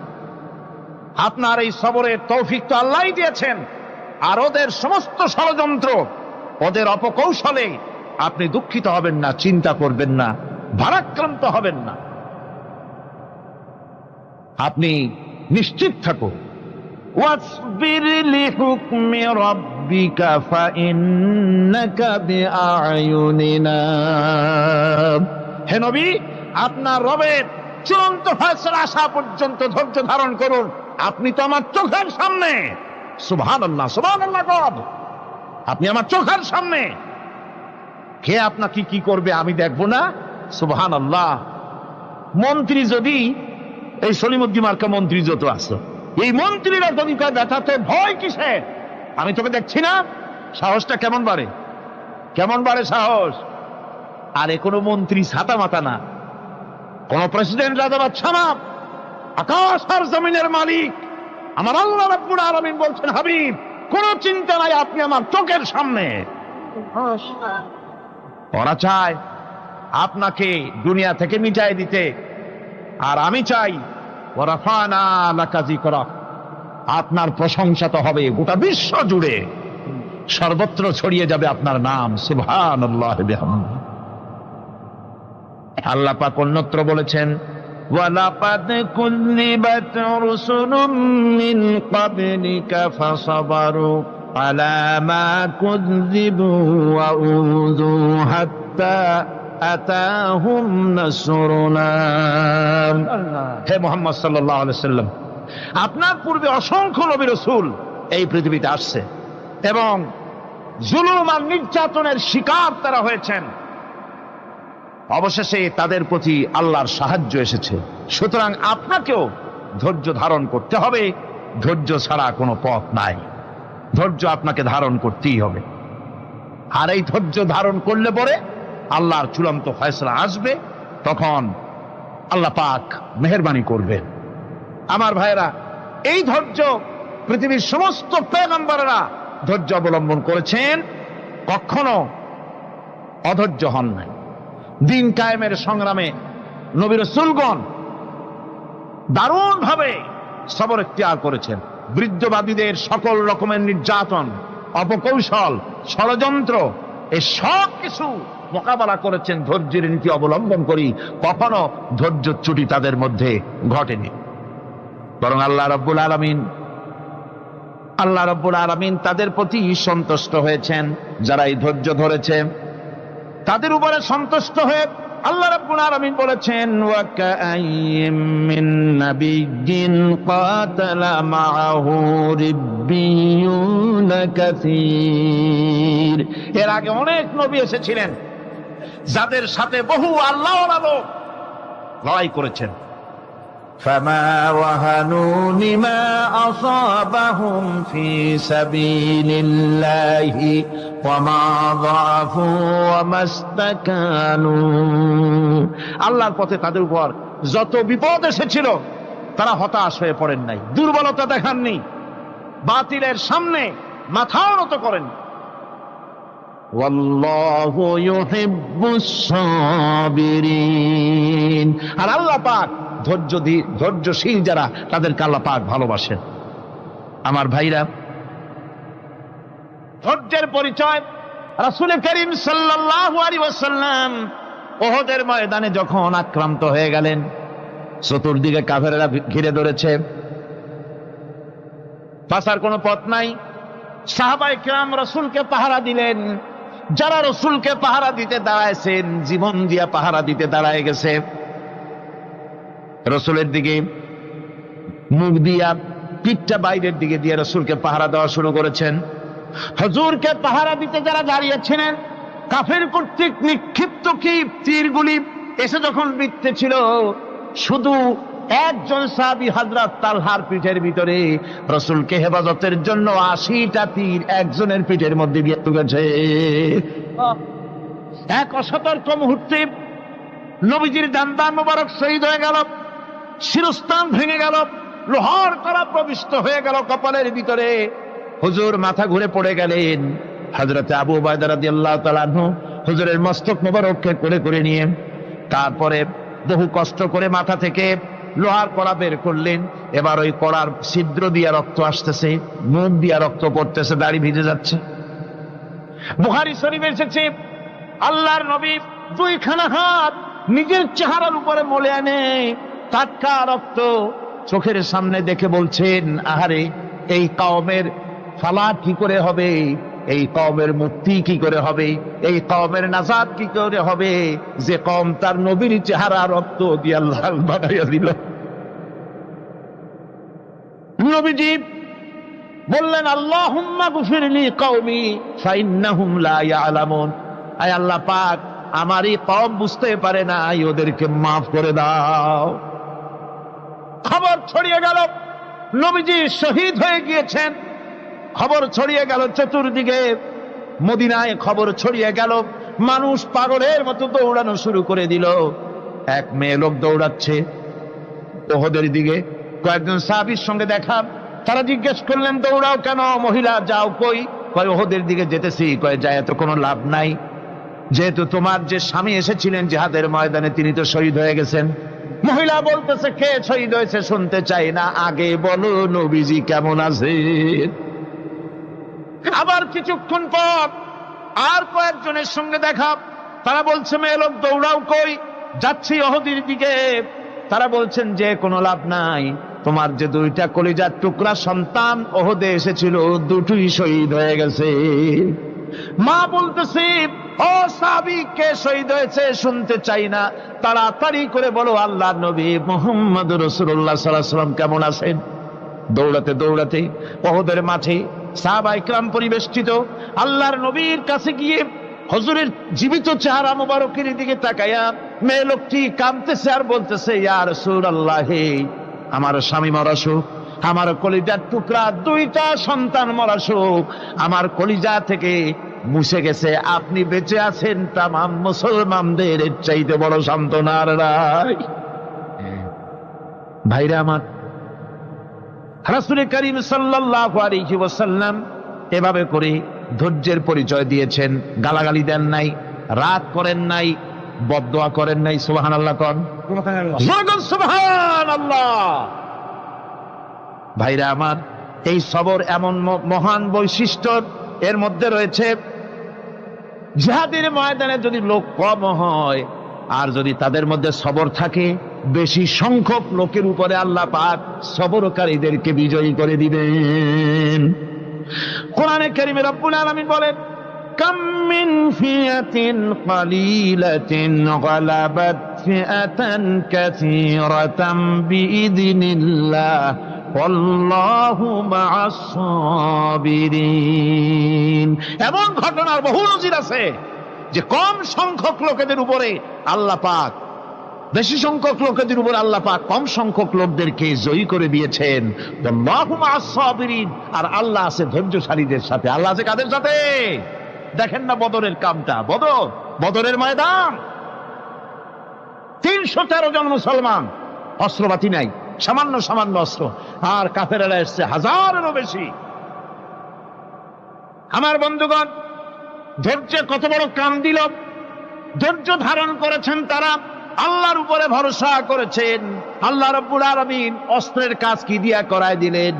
আপনার এই সবরের তৌফিক তো আল্লাহই দিয়েছেন, আর ওদের সমস্ত ষড়যন্ত্র, ওদের অপকৌশলে আপনি দুঃখিত হবেন না, চিন্তা করবেন না, ভারাক্রান্ত হবেন না। আপনি নিশ্চিত থাকুন। ওয়াসবির লিহুকমি রাব্বিকা ফাইন্নাকা বিআয়ুনিনা। হে নবী, আপনার রবের চূড়ান্ত ফয়সালা আসা পর্যন্ত ধৈর্য ধারণ করুন। আপনি তো আমার চোখের সামনে। সুবহানাল্লাহ, সুবহানাল্লাহ। আপনি আমার চোখের সামনে। কে আপনাকে কি করবে আমি দেখবো না? সুবহানাল্লাহ। মন্ত্রী যদি, এই সলিমুদ্দিন মার্কা মন্ত্রী যত আছে, এই মন্ত্রীরা যদি কয় ব্যথাতে ভয় কিসে? আমি তোকে দেখছি না? সাহসটা কেমন বাড়ে, কেমন বাড়ে সাহস। আরে কোনো মন্ত্রী ছাতা মাথা না, কোন প্রেসিডেন্ট রাজা বাদশা না, আকাশ আর জমিনের মালিক আমার আল্লাহ রাব্বুল আলামিন বলছেন, হাবিব কোন চিন্তা নাই, আপনি আমার চোখের সামনে। ওরা চায় আপনাকে দুনিয়া থেকে মিটাই দিতে, আর আমি চাই ওয়ারাফানা লাকা যিকরাক, আপনার প্রশংসা তো হবে গোটা বিশ্ব জুড়ে, সর্বত্র ছড়িয়ে যাবে আপনার নাম। সুবহানাল্লাহ বিহামদিহি। আল্লাহ পাক অন্যত্র বলেছেন, ওয়ালাকাদ কুযযিবাত রুসুলুম মিন ক্বাবলিকা ফাসাবারু আলা মা কুযযিবু ওয়া উযু হাত্তা আতাহুম নাসরুনা। হে মুহাম্মদ সাল্লাল্লাহু আলাইহি ওয়াসাল্লাম, আপনার পূর্বে অসংখ্য নবী রাসূল এই পৃথিবীতে আসছে এবং জুলুম আর নির্যাতনের শিকার তারা হয়েছেন। অবশেষে তাদের প্রতি আল্লাহর সাহায্য এসেছে। সুতরাং আপনাকেও ধৈর্য ধারণ করতে হবে। ধৈর্য ছাড়া কোনো পথ নাই। ধৈর্য আপনাকে ধারণ করতেই হবে। আর এই ধৈর্য ধারণ করলে পরে আল্লাহর চূড়ান্ত ফয়সালা আসবে, তখন আল্লাহ পাক মেহেরবানি করবেন। আমার ভাইরা, এই ধৈর্য পৃথিবীর সমস্ত পয়গম্বররা ধৈর্য অবলম্বন করেছেন, কখনো অধৈর্য হন নাই। দিন কায়েমের সংগ্রামে নবী রাসূলগণ দারুণ ভাবে সবর ইখতিয়ার করেছেন। বৃদ্ধবাদীদের সকল রকমের নির্যাতন, অপকৌশল, ষড়যন্ত্র, এই সব কিছু মোকাবেলা করেছেন ধৈর্যের নীতি অবলম্বন করি। কখনো ধৈর্যচ্যুতি তাদের মধ্যে ঘটেনি, বরং আল্লাহ রাব্বুল আলামিন তাদের প্রতি সন্তুষ্ট হয়েছেন। যারা এই ধৈর্য ধরেছে তাদের উপরে সন্তুষ্ট হয়ে আল্লাহ রাব্বুল আলামিন বলেছেন, ওয়া কাআইয়্যিম মিন নাবিয়্যিন কাতালা মাআহু রিব্বিয়ুনা কাসীর। এর আগে অনেক নবী এসেছিলেন যাদের সাথে বহু আল্লাহওয়ালা লোক লড়াই করেছেন। ফামা ওয়াহানু লিমা আসাবাহুম ফি সাবিলিল্লাহি ওয়া মা যাআফু ওয়া মাস্তাকানু। আল্লাহর পথে তাদের উপর যত বিপদ এসেছিল তারা হতাশ হয়ে পড়েন নাই, দুর্বলতা দেখাননি, বাতিলের সামনে মাথাও নত করেন। ওয়াল্লাহু ইউহিব্বুস সাবিরিন। আর আল্লাহ পাক ধৈর্যশীল যারা, তাদেরকে আল্লাহ পাক ভালোবাসেন। আমার ভাইরা, ধৈর্যের পরিচয় রাসূল করিম সাল্লাল্লাহু আলাইহি ওয়াসাল্লাম উহুদের ময়দানে যখন আক্রান্ত হয়ে গেলেন, চতুর্দিকে কাফেররা ঘিরে ধরেছে, বাঁচার কোনো পথ নাই। সাহাবায়ে কেরাম রাসূলকে পাহারা দিলেন। যারা রাসূলকে পাহারা দিতে দাঁড়ায়ছেন, জীবন দিয়া পাহারা দিতে দাঁড়ায় গেছে, রাসূলের দিকে মুখ দিয়া, পিঠটা বাইরের দিকে দিয়ে রাসূলকে পাহারা দেওয়া শুরু করেছেন। হুজুরকে পাহারা দিতে যারা দাঁড়িয়েছিলেন, কাফের কর্তৃক নিক্ষিপ্ত কি তীরগুলি এসে যখন বিঁধতেছিল, শুধু একজন সাহাবী হযরত তালহার পিঠের ভিতরে রাসূলকে হেফাজতের জন্য 80টা তীর একজনের পিঠের মধ্যে দিয়ে ঢুকেছে। এক অসতর্ক মুহূর্তে নবীজির দান্দান মোবারক শহীদ হয়ে গেল, শিরস্থান ভেঙে গেল, লোহার কড়া প্রবিষ্ট হয়ে গেল কপালের ভিতরে। হুজুর মাথা ঘুরে পড়ে গেলেন। হযরত আবু উবাইদা রাদিয়াল্লাহু তাআলা আনহু হুজুরের মস্তক মোবারককে কোলে করে নিয়ে তারপরে বহু কষ্ট করে মাথা থেকে লোহার কড়া বের করলেন। এবার ওই কড়ার ছিদ্র দিয়ে রক্ত আসতেছে, মুখ দিয়ে রক্ত পড়তেছে, দাড়ি ভিজে যাচ্ছে। বুখারী শরীফে এসেছে, আল্লাহর নবী দুইখানা হাত নিজের চেহারার উপরে মলে আনে টাটকা রক্ত চোখের সামনে দেখে বলছেন, আহারে, এই কওমের ফালাত কি করে হবে, এই কওমের মুক্তি কি করে হবে, এই কওমের নাজাত কি করে হবে, যে কওম তার নবীর চেহারা রক্ত দিয়ে লাল বানাইয়া দিল। নবীজি বললেন, আল্লাহুম্মা গফিরলি কওমি ফাইন্নাহুম লা ইয়ালামুন। আয় আল্লাহ পাক, আমার এই কওম বুঝতে পারে না, ওদেরকে মাফ করে দাও। খবর ছড়িয়ে গেল নবীজি শহীদ হয়ে গিয়েছেন। খবর ছড়িয়ে গেল চতুর্দিকে, মদিনায় খবর ছড়িয়ে গেল। মানুষ পাগলের মতো দৌড়ানো শুরু করে দিল। এক মেয়ে লোক দৌড়াচ্ছে উহুদের দিকে। কয়েকজন সাহাবীর সঙ্গে দেখা, তারা জিজ্ঞেস করলেন, দৌড়াও কেন মহিলা, যাও কই? কয় উহুদের দিকে যেতেছি। কয় যায় তো কোনো লাভ নাই, যেহেতু তোমার যে স্বামী এসেছিলেন জিহাদের ময়দানে তিনি তো শহীদ হয়ে গেছেন। মহিলা বলতেছে, কে শহীদ হয়েছে শুনতে চাই না, আগে বলো নবীজি কেমন আছে। আবার কিছুক্ষণ পর আর কয়েকজনের সঙ্গে দেখা, তারা বলছে, মেয়ে লোক দৌড়াও কই? যাচ্ছি উহুদের দিকে। তারা বলছেন যে কোনো লাভ নাই, তোমার যে দুইটা কলিজার টুকরা সন্তান উহুদে এসেছিল দুটোই শহীদ হয়ে গেছে। মা বলতেছে, ও সাহাবী, কে শহীদ হয়েছে শুনতে চাই না, তাড়াতাড়ি করে বলো আল্লাহর নবী মুহাম্মদুর রাসূলুল্লাহ সাল্লাল্লাহু আলাইহি ওয়াসাল্লাম কেমন আছেন। দৌড়াতে দৌড়াতে উহুদের মাঠে সাহাবায়ে কিরাম পরিবেষ্টিত, আল্লাহর নবীর কাছে গিয়ে হুজুরের জীবিত চেহারা মোবারকের দিকে তাকায়া মেয়ে লোকটি কাঁদতেছে আর বলতেছে, ইয়া রাসূলুল্লাহ, আমার স্বামী মরা শোক, আমার কলিজার টুকরা দুইটা সন্তান মরা শোক আমার কলিজা থেকে মুছে গেছে, আপনি বেঁচে আছেন, তামাম মুসলমানদের চাইতে বড় সান্ত্বনার রায়। ভাইরা আমার, রাসূল করিম সাল্লাল্লাহু আলাইহি ওয়াসাল্লাম এভাবে করে ধৈর্যের পরিচয় দিয়েছেন। গালাগালি দেন নাই, রাগ করেন নাই, বদদোয়া করেন নাই। সুবহানাল্লাহ কোন, সুবহানাল্লাহ। ভাইরা আমার, এই সবর এমন মহান বৈশিষ্ট্য, এর মধ্যে রয়েছে জিহাদের ময়দানে যদি লোক কম হয় আর যদি তাদের মধ্যে সবর থাকে, বেশি সংখ্যক লোকের উপরে আল্লাহ পাক সবরকারীদেরকে বিজয়ী করে দিবেন। কোরআনে কারীমে রব্বুল আলামিন বলেন, কাম মিন ফিয়াতিন কালিলাতিন গালাবাত ফিআতান কাসীরাতাম বিইذনিল্লাহ আল্লাহু মা'আস সাবিরিন। এমন ঘটনার বহু নজির আছে যে কম সংখ্যক লোকেদের উপরে আল্লাহ পাক, বেশি সংখ্যক লোকেদের উপর আল্লাহ পাক কম সংখ্যক লোকদেরকে জয়ী করে দিয়েছেন। আল্লাহু মা'আস সাবিরিন, আর আল্লাহ আছে ধৈর্যশালীদের সাথে। আল্লাহ আছে কাদের সাথে? দেখেন না বদরের কামটা, বদরের ময়দান, 313 জন মুসলমান, অস্ত্রপাতি নাই, সামান্য সামান্য অস্ত্র, আর কাফেরেরা এসছে হাজারেরও বেশি। আমার বন্ধুগণ, ধৈর্য কত বড় কাম দিল, ধৈর্য ধারণ করেছেন তারা, আল্লাহর উপরে ভরসা করেছেন। আল্লাহ রাব্বুল আলামিন অস্ত্রের কাজ কি দিয়া করায় দিলেন।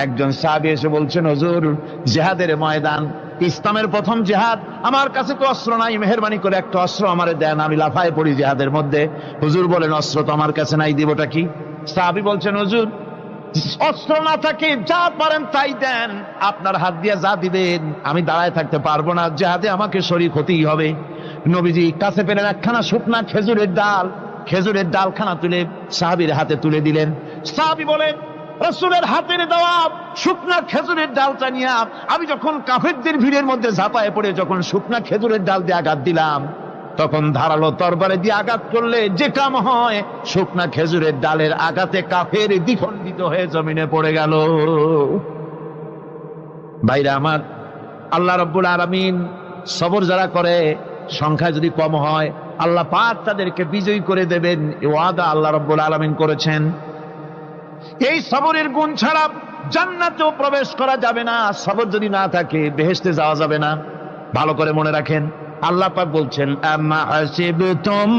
একজন সাহাবী এসে বলছেন, হুজুর, জিহাদের ময়দান, ইসলামের প্রথম জিহাদ, আমার কাছে তো অস্ত্র নাই, মেহেরবানি করে একটা অস্ত্র আমারে দেন, আমি লাফায় পড়ি জিহাদের মধ্যে। হুজুর বলেন, অস্ত্র তো আমার কাছে নাই, দিবটা কি? সাহাবী বলছেন, হুজুর, অস্ত্র না থাকে যা পারেন তাই দেন, আপনার হাত দিয়ে যা দিবেন আমি দাঁড়ায় থাকতে পারবো না, জিহাদে আমাকে শরীক হতেই হবে। নবীজি কাছে পেলেন একখানা শুকনা খেজুরের ডালখানা তুলে সাহাবীর হাতে তুলে দিলেন। সাহাবী বলেন, রাসূলের হাতের দেওয়া শুকনা খেজুরের ডালটা নিয়ে আমি যখন কাফেরদের ভিড়ের মধ্যে ঝাঁপায় পড়ে যখন শুকনা খেজুরের ডাল দিয়ে আঘাত দিলাম, তখন ধারালো তরবারে দিয়ে আঘাত করলে যে কাম হয়, শুকনা খেজুরের ডালের আঘাতে কাফের দ্বিখণ্ডিত হয়ে জমিনে পড়ে গেল। ভাইরা আমার, আল্লাহ রাব্বুল আলামিন সবর যারা করে, সংখ্যা যদি কম হয়, আল্লাহ পাক তাদেরকে বিজয়ী করে দেবেন, এই ওয়াদা আল্লাহ রাব্বুল আলামিন করেছেন। এই সবরের গুণ ছাড়া জান্নাতেও প্রবেশ করা যাবে না। সবর যদি না থাকে বেহেশতে যাওয়া যাবে না। ভালো করে মনে রাখেন, আল্লাহ পাক বলছেন, আম্মা হাসিবতুম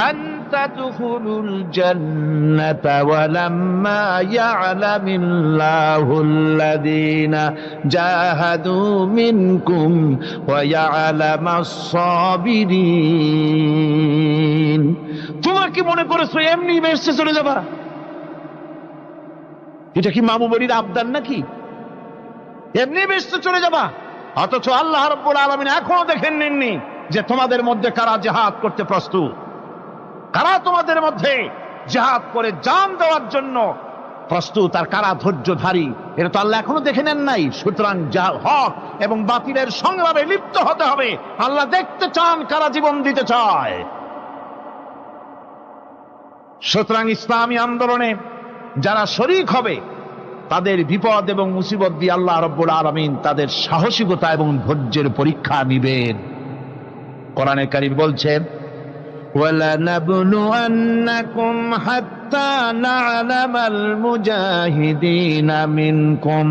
আন তাদখুলুল জান্নাতা ওয়া লাম্মা ইয়া'লামিল্লাহুল্লাযীনা জাহাদু মিনকুম ওয়া ইয়া'লামাস সাবিরিন। তোমরা কি মনে করেছো এমনি বেহেশতে চলে যাবা? এটা কি মামু বাড়ির আবদার নাকি? এমনি বেহেশতে চলে যাবা? অথচ আল্লাহ রাব্বুল আলামিন এখনো দেখেন নেননি যে তোমাদের মধ্যে কারা জিহাদ করতে প্রস্তুত, কারা তোমাদের মধ্যে জিহাদ করে জান দেওয়ার জন্য প্রস্তুত, আর কারা ধৈর্যধারী, এটা তো আল্লাহ এখনো দেখে নেন নাই। সুতরাং হক এবং বাতিলের সংগ্রামে লিপ্ত হতে হবে। আল্লাহ দেখতে চান কারা জীবন দিতে চায়। সুতরাং ইসলামী আন্দোলনে যারা শরীক হবে, তাদের বিপদ এবং মুসিবত দিয়ে আল্লাহ রাব্বুল আলামিন তাদের সাহসিকতা এবং ধৈর্যের পরীক্ষা নিবেন। কোরআনে কারীম বলছেন, وَلَنَبْلُوَنَّكُمْ حَتَّى نَعْلَمَ الْمُجَاهِدِينَ مِنكُمْ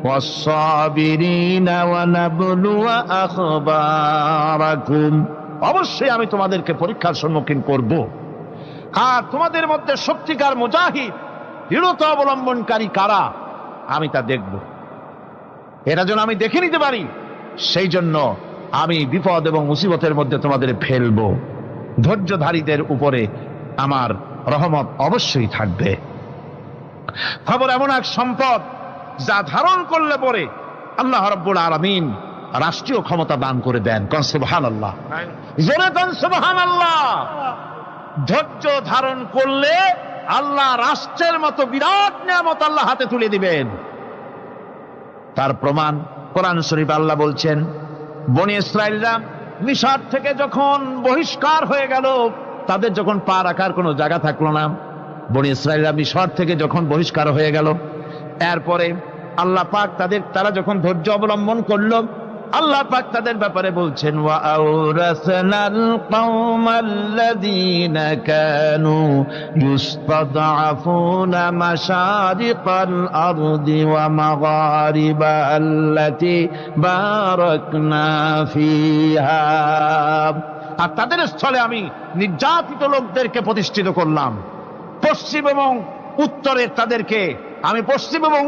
وَالصَّابِرِينَ وَنَبْلُوَ أَخْبَارَكُمْ। অবশ্যই আমি তোমাদেরকে পরীক্ষার সম্মুখীন করব, আর তোমাদের মধ্যে সত্যিকার মুজাহিদ, দৃঢ়তা অবলম্বনকারী কারা, আমি তা দেখব। এটা যেন আমি দেখে নিতে পারি, সেই জন্য আমি বিপদ এবং মুসিবতের মধ্যে তোমাদের ফেলবো। ধৈর্যধারীদের উপরে আমার রহমত অবশ্যই থাকবে। খবর এমন এক সম্পদ যা ধারণ করলে পরে আল্লাহ রাব্বুল আলামিন রাষ্ট্রীয় ক্ষমতা দান করে দেন। কোন সুবহানাল্লাহ, জোরে কোন সুবহানাল্লাহ। ধৈর্য ধারণ করলে আল্লাহ রাষ্ট্রের মতো বিরাট নিয়ামত আল্লাহ হাতে তুলে দিবেন। তার প্রমাণ কোরআন শরীফ আল্লাহ বলছেন, বনি ইসরাইলরা মিশর থেকে যখন বহিষ্কার হয়ে গেল, তাদের যখন পা রাখার কোনো জায়গা থাকলো না, বনি ইসরাইলরা মিশর থেকে যখন বহিষ্কার হয়ে গেল, এরপরে আল্লাহ পাক তারা যখন ধৈর্য অবলম্বন করলো, আল্লাহ পাক তাদের ব্যাপারে বলছেন, ওয়া আওরাসনাল কওমাল্লাযীনা কানু ইউস্তাদআফুনা মাশারিকাল আরদি ওয়া মাগারিবা আল্লাতী বারাকনা ফিহা। আর তাদের স্থলে আমি নির্যাতিত লোকদেরকে প্রতিষ্ঠিত করলাম। পশ্চিম এবং উত্তরের তাদেরকে আমি পশ্চিম এবং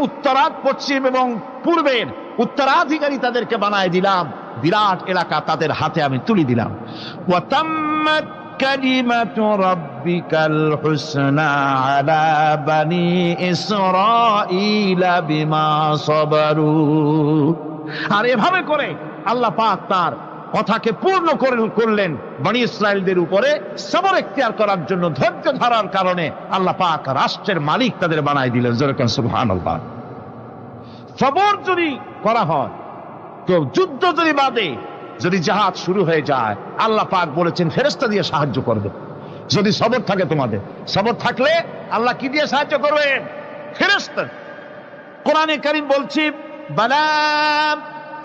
পশ্চিম এবং পূর্বের উত্তরাধিকারী তাদেরকে বানায় দিলাম। বিরাট এলাকা তাদের হাতে আমি তুলে দিলাম। ওয়া তাম্মাত কালিমাতু রাব্বিকাল হুসনা আলা বানি ইসরাঈলা বিমা সাবারু। আর এভাবে করে আল্লাহ পাক তার কথাকে পূর্ণ করলেন বনি ইসরাইলদের উপরে। সবর এখতিয়ার করার জন্য, ধৈর্য ধরার কারণে আল্লাহ পাক রাষ্ট্রের মালিক তাদের বানাই দিলেন। যেরকম সুবহানাল্লাহ। সবর যদি করা হয়, তো যুদ্ধ যদি বাদে, যদি জাহাজ শুরু হয়ে যায়, আল্লাহ পাক বলেছেন ফেরেশতা দিয়ে সাহায্য করবে। যদি সবর থাকে, তোমাদের সবর থাকলে আল্লাহ কি দিয়ে সাহায্য করবেন? ফেরেশতা। কোরআনে কারীম বলছি, বালা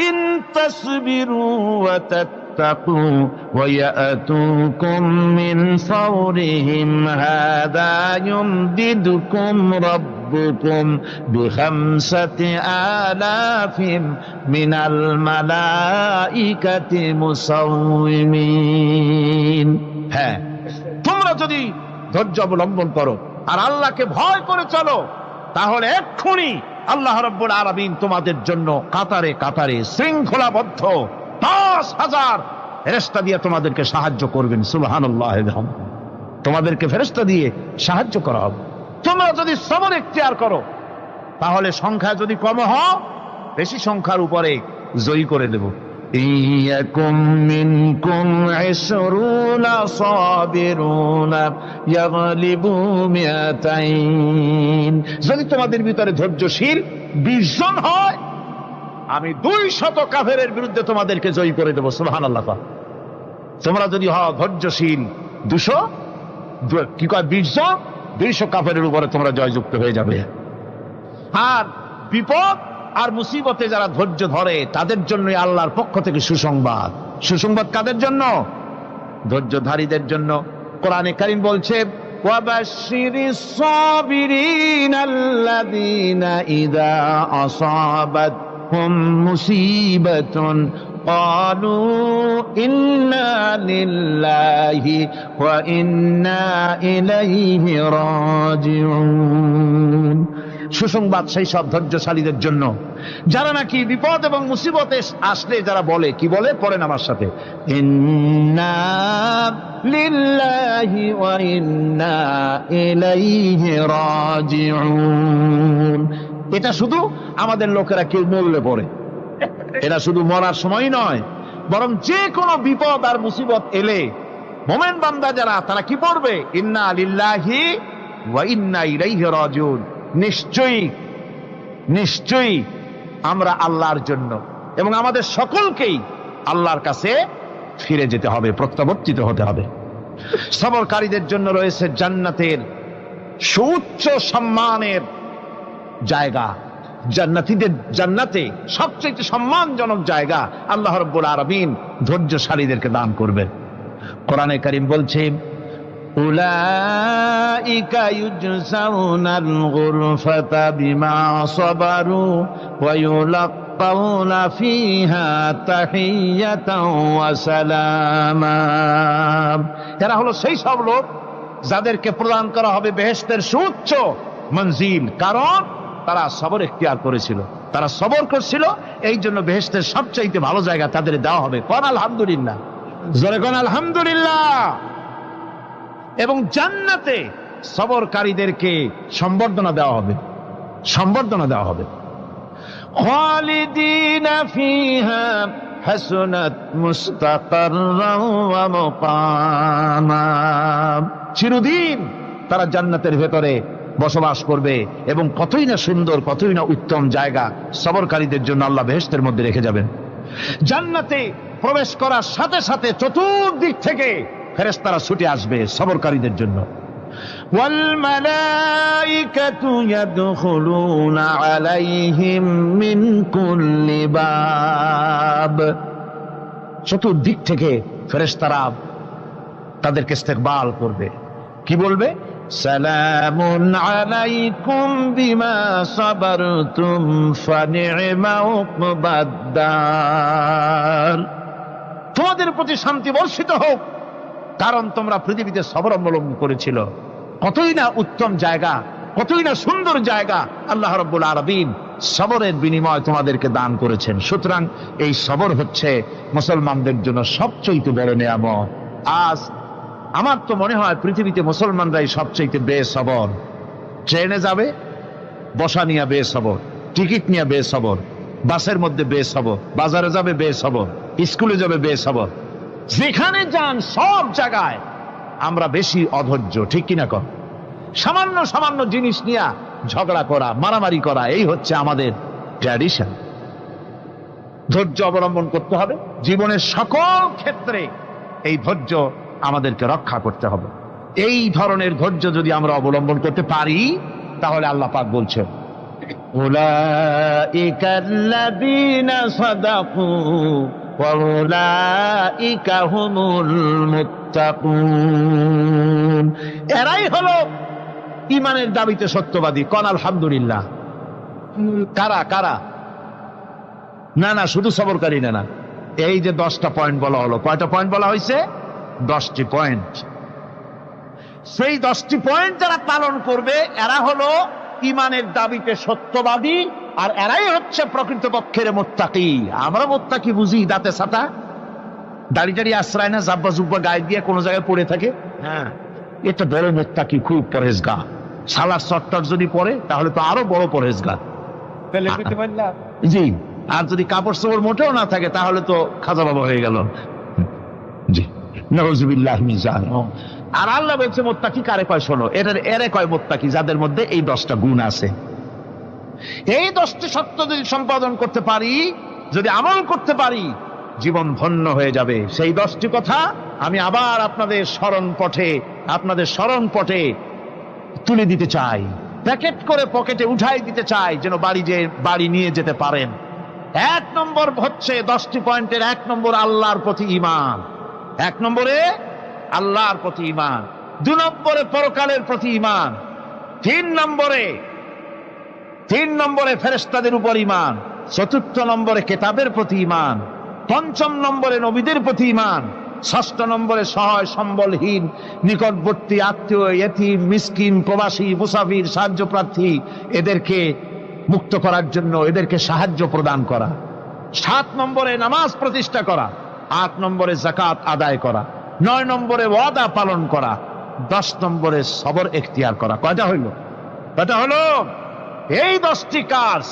ইন তাসবিরু ওয়া তাত্তাকু ওয়া ইয়াতুকুম মিন ফাওরিহিম হাদা ইউমদিদুকুম রাব্বুকুম বিখামসাতি আলাফিন মিনাল মালাইকাতি মুসাউমিন। হ্যাঁ, তোমরা যদি ধৈর্য অবলম্বন করো আর আল্লাহকে ভয় করে চলো, তাহলে এক্ষুনি আল্লাহ রাব্বুল আলামিন তোমাদের জন্য কাতারে কাতারে শৃঙ্খলাবদ্ধ 10,000 ফেরেশতা দিয়ে তোমাদেরকে সাহায্য করবেন। সুবহানাল্লাহ। তোমাদেরকে ফেরেশতা দিয়ে সাহায্য করা হবে। তোমরা যদি সবর এখতিয়ার করো, তাহলে সংখ্যা যদি কম হয়, বেশি সংখ্যার উপরে জয়ী করে দেব। ইয়াকুম মিনকুম 20 সাবিরুনা ইয়াগলিবু মিয়াতাইন। যদি তোমাদের ভিতরে ধৈর্যশীল 20 জন হয়, আমি 200 কাফেরের বিরুদ্ধে তোমাদেরকে জয়ী করে দেব। সুবহানাল্লাহ। তোমরা যদি হও ধৈর্যশীল 200, কি কয় 20 জন, 200 কাফেরের উপরে তোমরা জয়যুক্ত হয়ে যাবে। আর বিপদ আর মুসিবতে যারা ধৈর্য ধরে, তাদের জন্য আল্লাহর পক্ষ থেকে সুসংবাদ। সুসংবাদ কাদের জন্য? ধৈর্যধারীদের জন্য। কোরআনে কারীম বলছে, ওয়াবাশশিরিস সাবিরিনাল্লাযীনা ইযা আসাবাতহুম মুসিবাতুন ক্বালু ইন্না লিল্লাহি ওয়া ইন্না ইলাইহি রাজিউন। সুসংবাদ সেই সব ধৈর্যশালীদের জন্য যারা নাকি বিপদ এবং মুসিবতে আসলে যারা বলে, কি বলে? পড়েন আমার সাথে, ইন্না লিল্লাহি ওয়া ইন্না ইলাইহি রাজিউন। এটা শুধু আমাদের লোকেরা কেউ মরলে পড়ে, এটা শুধু মরার সময় নয়, বরং যে কোনো বিপদ আর মুসিবত এলে মোমেন বান্দা যারা, তারা কি পড়বে? ইন্না লিল্লাহি ওয়া ইন্না ইলাইহি রাজিউন। নিশ্চয়ই নিশ্চয়ই আমরা আল্লাহর জন্য এবং আমাদের সকলকেই আল্লাহর কাছে ফিরে যেতে হবে, প্রত্যাবর্তিত হতে হবে। সবরকারীদের জন্য রয়েছে জান্নাতের সুউচ্চ সম্মানের জায়গা। জান্নাতে সবচেয়ে সম্মানজনক জায়গা আল্লাহ রাব্বুল আলামিন ধৈর্যশালীদেরকে দান করবেন। কোরআনে কারীম বলছে, উলাইকা ইউজসাউনাল গুরফাতা বিমা সাবারু ওয়া ইউলাক্কাউনা ফিহা তাহিয়াতাও ওয়া সালামা। এরা হলো সেই সব লোক যাদেরকে প্রদান করা হবে বেহেশতের সুউচ্চ মঞ্জিল, কারণ তারা সবর এখতিয়ার করেছিল, তারা সবর করছিল, এই জন্য বেহেশতের সবচাইতে ভালো জায়গা তাদের দেওয়া হবে। কোন আলহামদুলিল্লাহ, জোরে কোন আলহামদুলিল্লাহ। এবং জান্নাতে সবরকারীদেরকে সম্বর্ধনা দেওয়া হবে, সম্বর্ধনা দেওয়া হবে। খালিদিনা ফিহা হাসুনাত মুস্তাকাররাও ওয়া মুকামা। চিরদিন তারা জান্নাতের ভেতরে বসবাস করবে এবং কতই না সুন্দর, কতই না উত্তম জায়গা সবরকারীদের জন্য আল্লাহ বেহেশতের মধ্যে রেখে যাবেন। জান্নাতে প্রবেশ করার সাথে সাথে চতুর্দিক থেকে ফেরেশতারা ছুটে আসবে সবরকারীদের জন্য। ওয়াল মালাইকাতু ইয়াদখুলুনা আলাইহিম মিন কুল্লি বাব। চতুর্দিক থেকে ফেরেশতারা তাদেরকে ইস্তেকবাল করবে। কি বলবে? সালামুন আলাইকুম বিমা সাবারতুম ফানি'মা উকবাদ-দার। তোমাদের প্রতি শান্তি বর্ষিত হোক, কারণ তোমরা পৃথিবীতে সবর অবলম্বন করেছিল। কতই না উত্তম জায়গা, কতই না সুন্দর জায়গা আল্লাহ রাব্বুল আলামিন সবরের বিনিময় তোমাদেরকে দান করেছেন। সুতরাং এই সবর হচ্ছে মুসলমানদের জন্য সবচেয়ে বড় নিয়ামত। আজ আমার তো মনে হয় পৃথিবীতে মুসলমানরাই সবচেয়ে বেসবর। ট্রেনে যাবে, বসা নিয়ে বেসবর, টিকিট নিয়ে বেসবর, বাসের মধ্যে বেসবর, বাজারে যাবে বেসবর, স্কুলে যাবে বেসবর, যেখানে যান সব জায়গায় আমরা বেশি অধৈর্য। ঠিক কিনা কর? সামান্য সামান্য জিনিস নিয়ে ঝগড়া করা, মারামারি করা, এই হচ্ছে আমাদের ট্র্যাডিশন। ধৈর্য অবলম্বন করতে হবে জীবনের সকল ক্ষেত্রে। এই ধৈর্য আমাদেরকে রক্ষা করতে হবে। এই ধরনের ধৈর্য যদি আমরা অবলম্বন করতে পারি, তাহলে আল্লাহ পাক বলছেন উলাইকাল্লাযীনা সাদাকু ওয়া উলাইকা হুমুল মুত্তাকুন। এরাই হলো ঈমানের দাবিতে সত্যবাদী। কোন আলহামদুলিল্লাহ। কারা কারা? না না, শুধু সবরকারী না। এই যে 10টা পয়েন্ট বলা হলো, কয়টা পয়েন্ট বলা হয়েছে? 10টি পয়েন্ট। সেই 10টি পয়েন্ট যারা পালন করবে এরা হলো ঈমানের দাবিতে সত্যবাদী, আর এরাই হচ্ছে প্রকৃতপক্ষের মুত্তাকি। আমরা মুত্তাকি বুঝি দাঁতে ছাতা, দাড়ি টাড়ি আশ্রয় না, জাব্বা জুব্বা গায়ে দিয়ে কোনো জায়গায় পড়ে থাকে। হ্যাঁ, এটা বড় মুত্তাকি, খুব পরহেজগার। সালার চট্টর যদি পড়ে তাহলে তো আরো বড় পরহেজগার। জি, আর যদি কাপড় চোপড় মোটেও না থাকে তাহলে তো খাজা বাবা হয়ে গেল। জি, নাউযুবিল্লাহ মিন যালিক। আর আল্লাহ বলছে মুত্তাকি কারে কয়? শোনো, এরে কয় মুত্তাকি যাদের মধ্যে এই 10টা গুণ আছে। এই 10টি সত্য যদি সম্পাদন করতে পারি, যদি আমল করতে পারি, জীবন ধন্য হয়ে যাবে। সেই 10টি কথা আমি আবার আপনাদের স্মরণ পটে তুলে দিতে চাই, প্যাকেট করে পকেটে উঠাই দিতে চাই, যেন বাড়ি নিয়ে যেতে পারেন। 1 নম্বর হচ্ছে 10টি পয়েন্টের 1 নম্বর আল্লাহর প্রতি ঈমান। 1 নম্বরে আল্লাহর প্রতি ঈমান, 2 নম্বরে পরকালের প্রতি ঈমান, 3 নম্বরে ফেরেশতাদের উপর ঈমান, 4র্থ নম্বরে কিতাবের প্রতি ঈমান, 5ম নম্বরে নবীদের প্রতি ঈমান, 6ষ্ঠ নম্বরে সহায় সম্বলহীন নিকটবর্তী আত্মীয়, ইয়েতিম, মিসকিন, প্রবাসী, মুসাফির, সাহায্য প্রার্থী, এদেরকে মুক্ত করার জন্য এদেরকে সাহায্য প্রদান করা, 7 নম্বরে নামাজ প্রতিষ্ঠা করা, 8 নম্বরে যাকাত আদায় করা, 9 নম্বরে ওয়াদা পালন করা, 10 নম্বরে সবর এখতিয়ার করা। কয়টা হইল? এই 10টি কাজ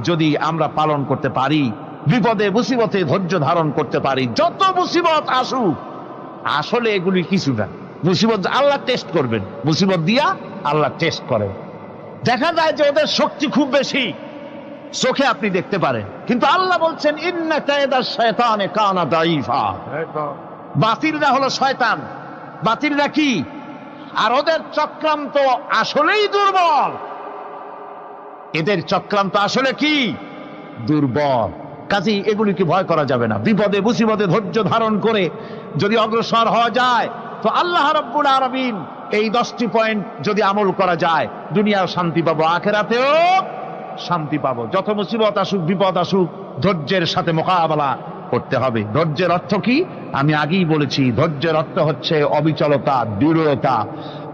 যদি আমরা পালন করতে পারি, বিপদে মুসিবতে ধৈর্য ধারণ করতে পারি, যত মুসিবত আসুক, আসলে এগুলি কিছু না। মুসিবত আল্লাহ টেস্ট করবেন, মুসিবত দিয়া আল্লাহ টেস্ট করেন। দেখা যায় যে ওদের শক্তি খুব বেশি, চোখে আপনি দেখতে পারেন, কিন্তু আল্লাহ বলছেন ইন্না কায়দাশ শায়তানে কানা দাঈফা। বাতিলরা হলো শয়তান। বাতিলরা কি? আর ওদের চক্রান্ত আসলেই দুর্বল। এদের চক্রান্ত আসলে কি? দুর্বল। কাজেই এগুলিকে ভয় করা যাবে না। বিপদে মুসিবতে ধৈর্য ধারণ করে যদি অগ্রসর হওয়া যায়, তো আল্লাহ রাব্বুল আলামিন এই 10টি পয়েন্ট যদি আমল করা যায়, দুনিয়াও শান্তি পাবো, আখিরাতেও শান্তি পাবো। যত মুসিবত আসুক, বিপদ আসুক, ধৈর্যের সাথে মোকাবেলা করতে হবে। ধৈর্যের অর্থ কি? আমি আগেই বলেছি, ধৈর্যের অর্থ হচ্ছে অবিচলতা, দৃঢ়তা,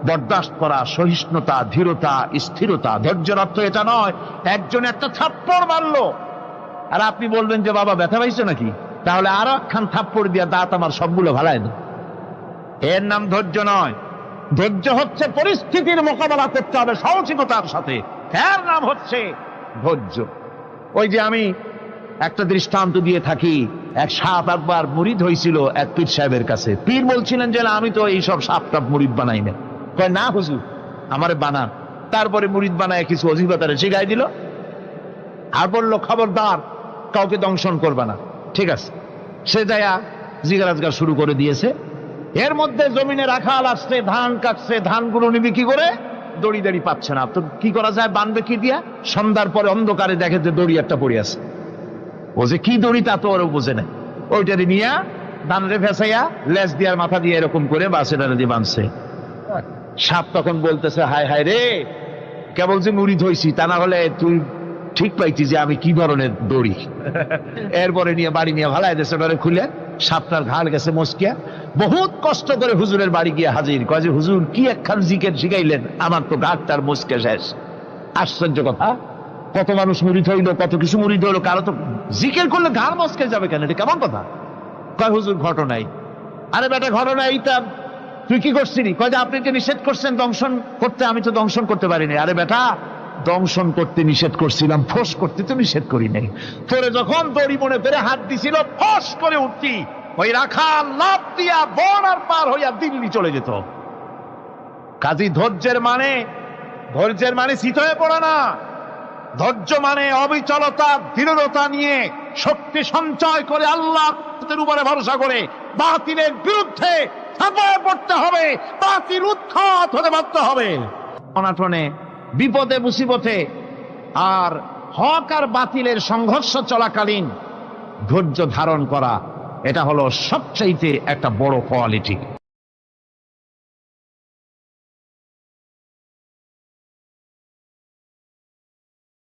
বরদাস্ত করা, সহিষ্ণুতা, ধীরতা, স্থিরতা। ধৈর্যের অর্থ এটা নয় একজন একটা থাপ্পড় মারলো আর আপনি বলবেন যে বাবা ব্যথা পাইছো নাকি, তাহলে আরো একখান থাপ্পড় দিয়া দাঁত আমার সবগুলো ভালাই দেয়। এর নাম ধৈর্য নয়। ধৈর্য হচ্ছে পরিস্থিতির মোকাবেলা করতে হবে সাহসিকতার সাথে, এর নাম হচ্ছে ধৈর্য। ওই যে আমি একটা দৃষ্টান্ত দিয়ে থাকি। এক সাপ একবার মুরিদ হয়েছিল এক পীর সাহেবের কাছে। পীর বলছিলেন যে না, আমি তো এইসব সাপ টাপ মুরিদ বানাই না। কয় না হুজুর, আমারে বানান। তারপরে মুরিদ বানায় কিছু অজিবাতারে শিখাই দিল, আর বললো খবরদার কাউকে দংশন করবা না। ঠিক আছে, সে যায়া জিগারাজগার শুরু করে দিয়েছে। এর মধ্যে জমিনে রাখাল আসছে, ধান কাটছে, ধানগুলো নিবি কি করে, দড়ি দাড়ি পাচ্ছে না। তো কি করা যায়, বানবে কি দিয়া? সন্ধ্যার পরে অন্ধকারে দেখে যে দড়ি একটা পড়ে আছে। ও যে কি দড়ি তা তো ওরা বোঝে না, ওইটারে নিয়ে ধানরে ফেসাইয়া লেজ দিয়ার মাথা দিয়ে এরকম করে বাসেটারে দিয়ে বাঁধছে। সাপ তখন বলতেছে, হায় হায় রে, কেবল যে মুরিদ হইছি, তা না হলে তুই ঠিক পাইছি যে আমি কি ধরনের দড়ি। এরপরে নিয়ে বাড়ি নিয়ে ভালাই দেশে খুলে সাপটার ঘাড় গেছে মস্কিয়া। বহুত কষ্ট করে হুজুরের বাড়ি গিয়ে হাজির, কয় যে হুজুর কি একখান জিকের শিখাইলেন, আমার তো ঘাটটার মস্কে শেষ। আশ্চর্য কথা, কত মানুষ মুরিদ হইলো, কত কিছু মুরিদ হইলো, কারো তো জিকের করলে ঘাড় মস্কে যাবে কেন, এটা কেমন কথা? কয় হুজুর ঘটনাই। আরে বেটা ঘটনা এইটা, তুই কি করছিলি? কয় যে আপনি যে নিষেধ করছেন দংশন করতে, আমি তো দংশন করতে পারিনি। আরে বেটা, দংশন করতে নিষেধ করছিলাম, ফোঁস করতে তো নিষেধ করি নাই। তোরে যখন দড়ি মনে করে হাত দিছিল, ফোঁস করে উঠতি, ওই রাখা লাভ দিয়া বন আর পার হইয়া দিল্লি চলে যেত। কাজী ধৈর্যের মানে শীত হয়ে পড়ে না। ধৈর্য মানে অবিচলতা, দৃঢ়তা নিয়ে শক্তি সঞ্চয় করে আল্লাহর উপরে ভরসা করে বাতিলের বিরুদ্ধে ঝাঁপিয়ে পড়তে হবে, বাতিল উৎখাত হতে বাধ্য হবে। অনাটনে, বিপদে, মুসিবতে আর হক আর বাতিলের সংঘর্ষ চলাকালীন ধৈর্য ধারণ করা, এটা হলো সবচাইতে একটা বড় কোয়ালিটি।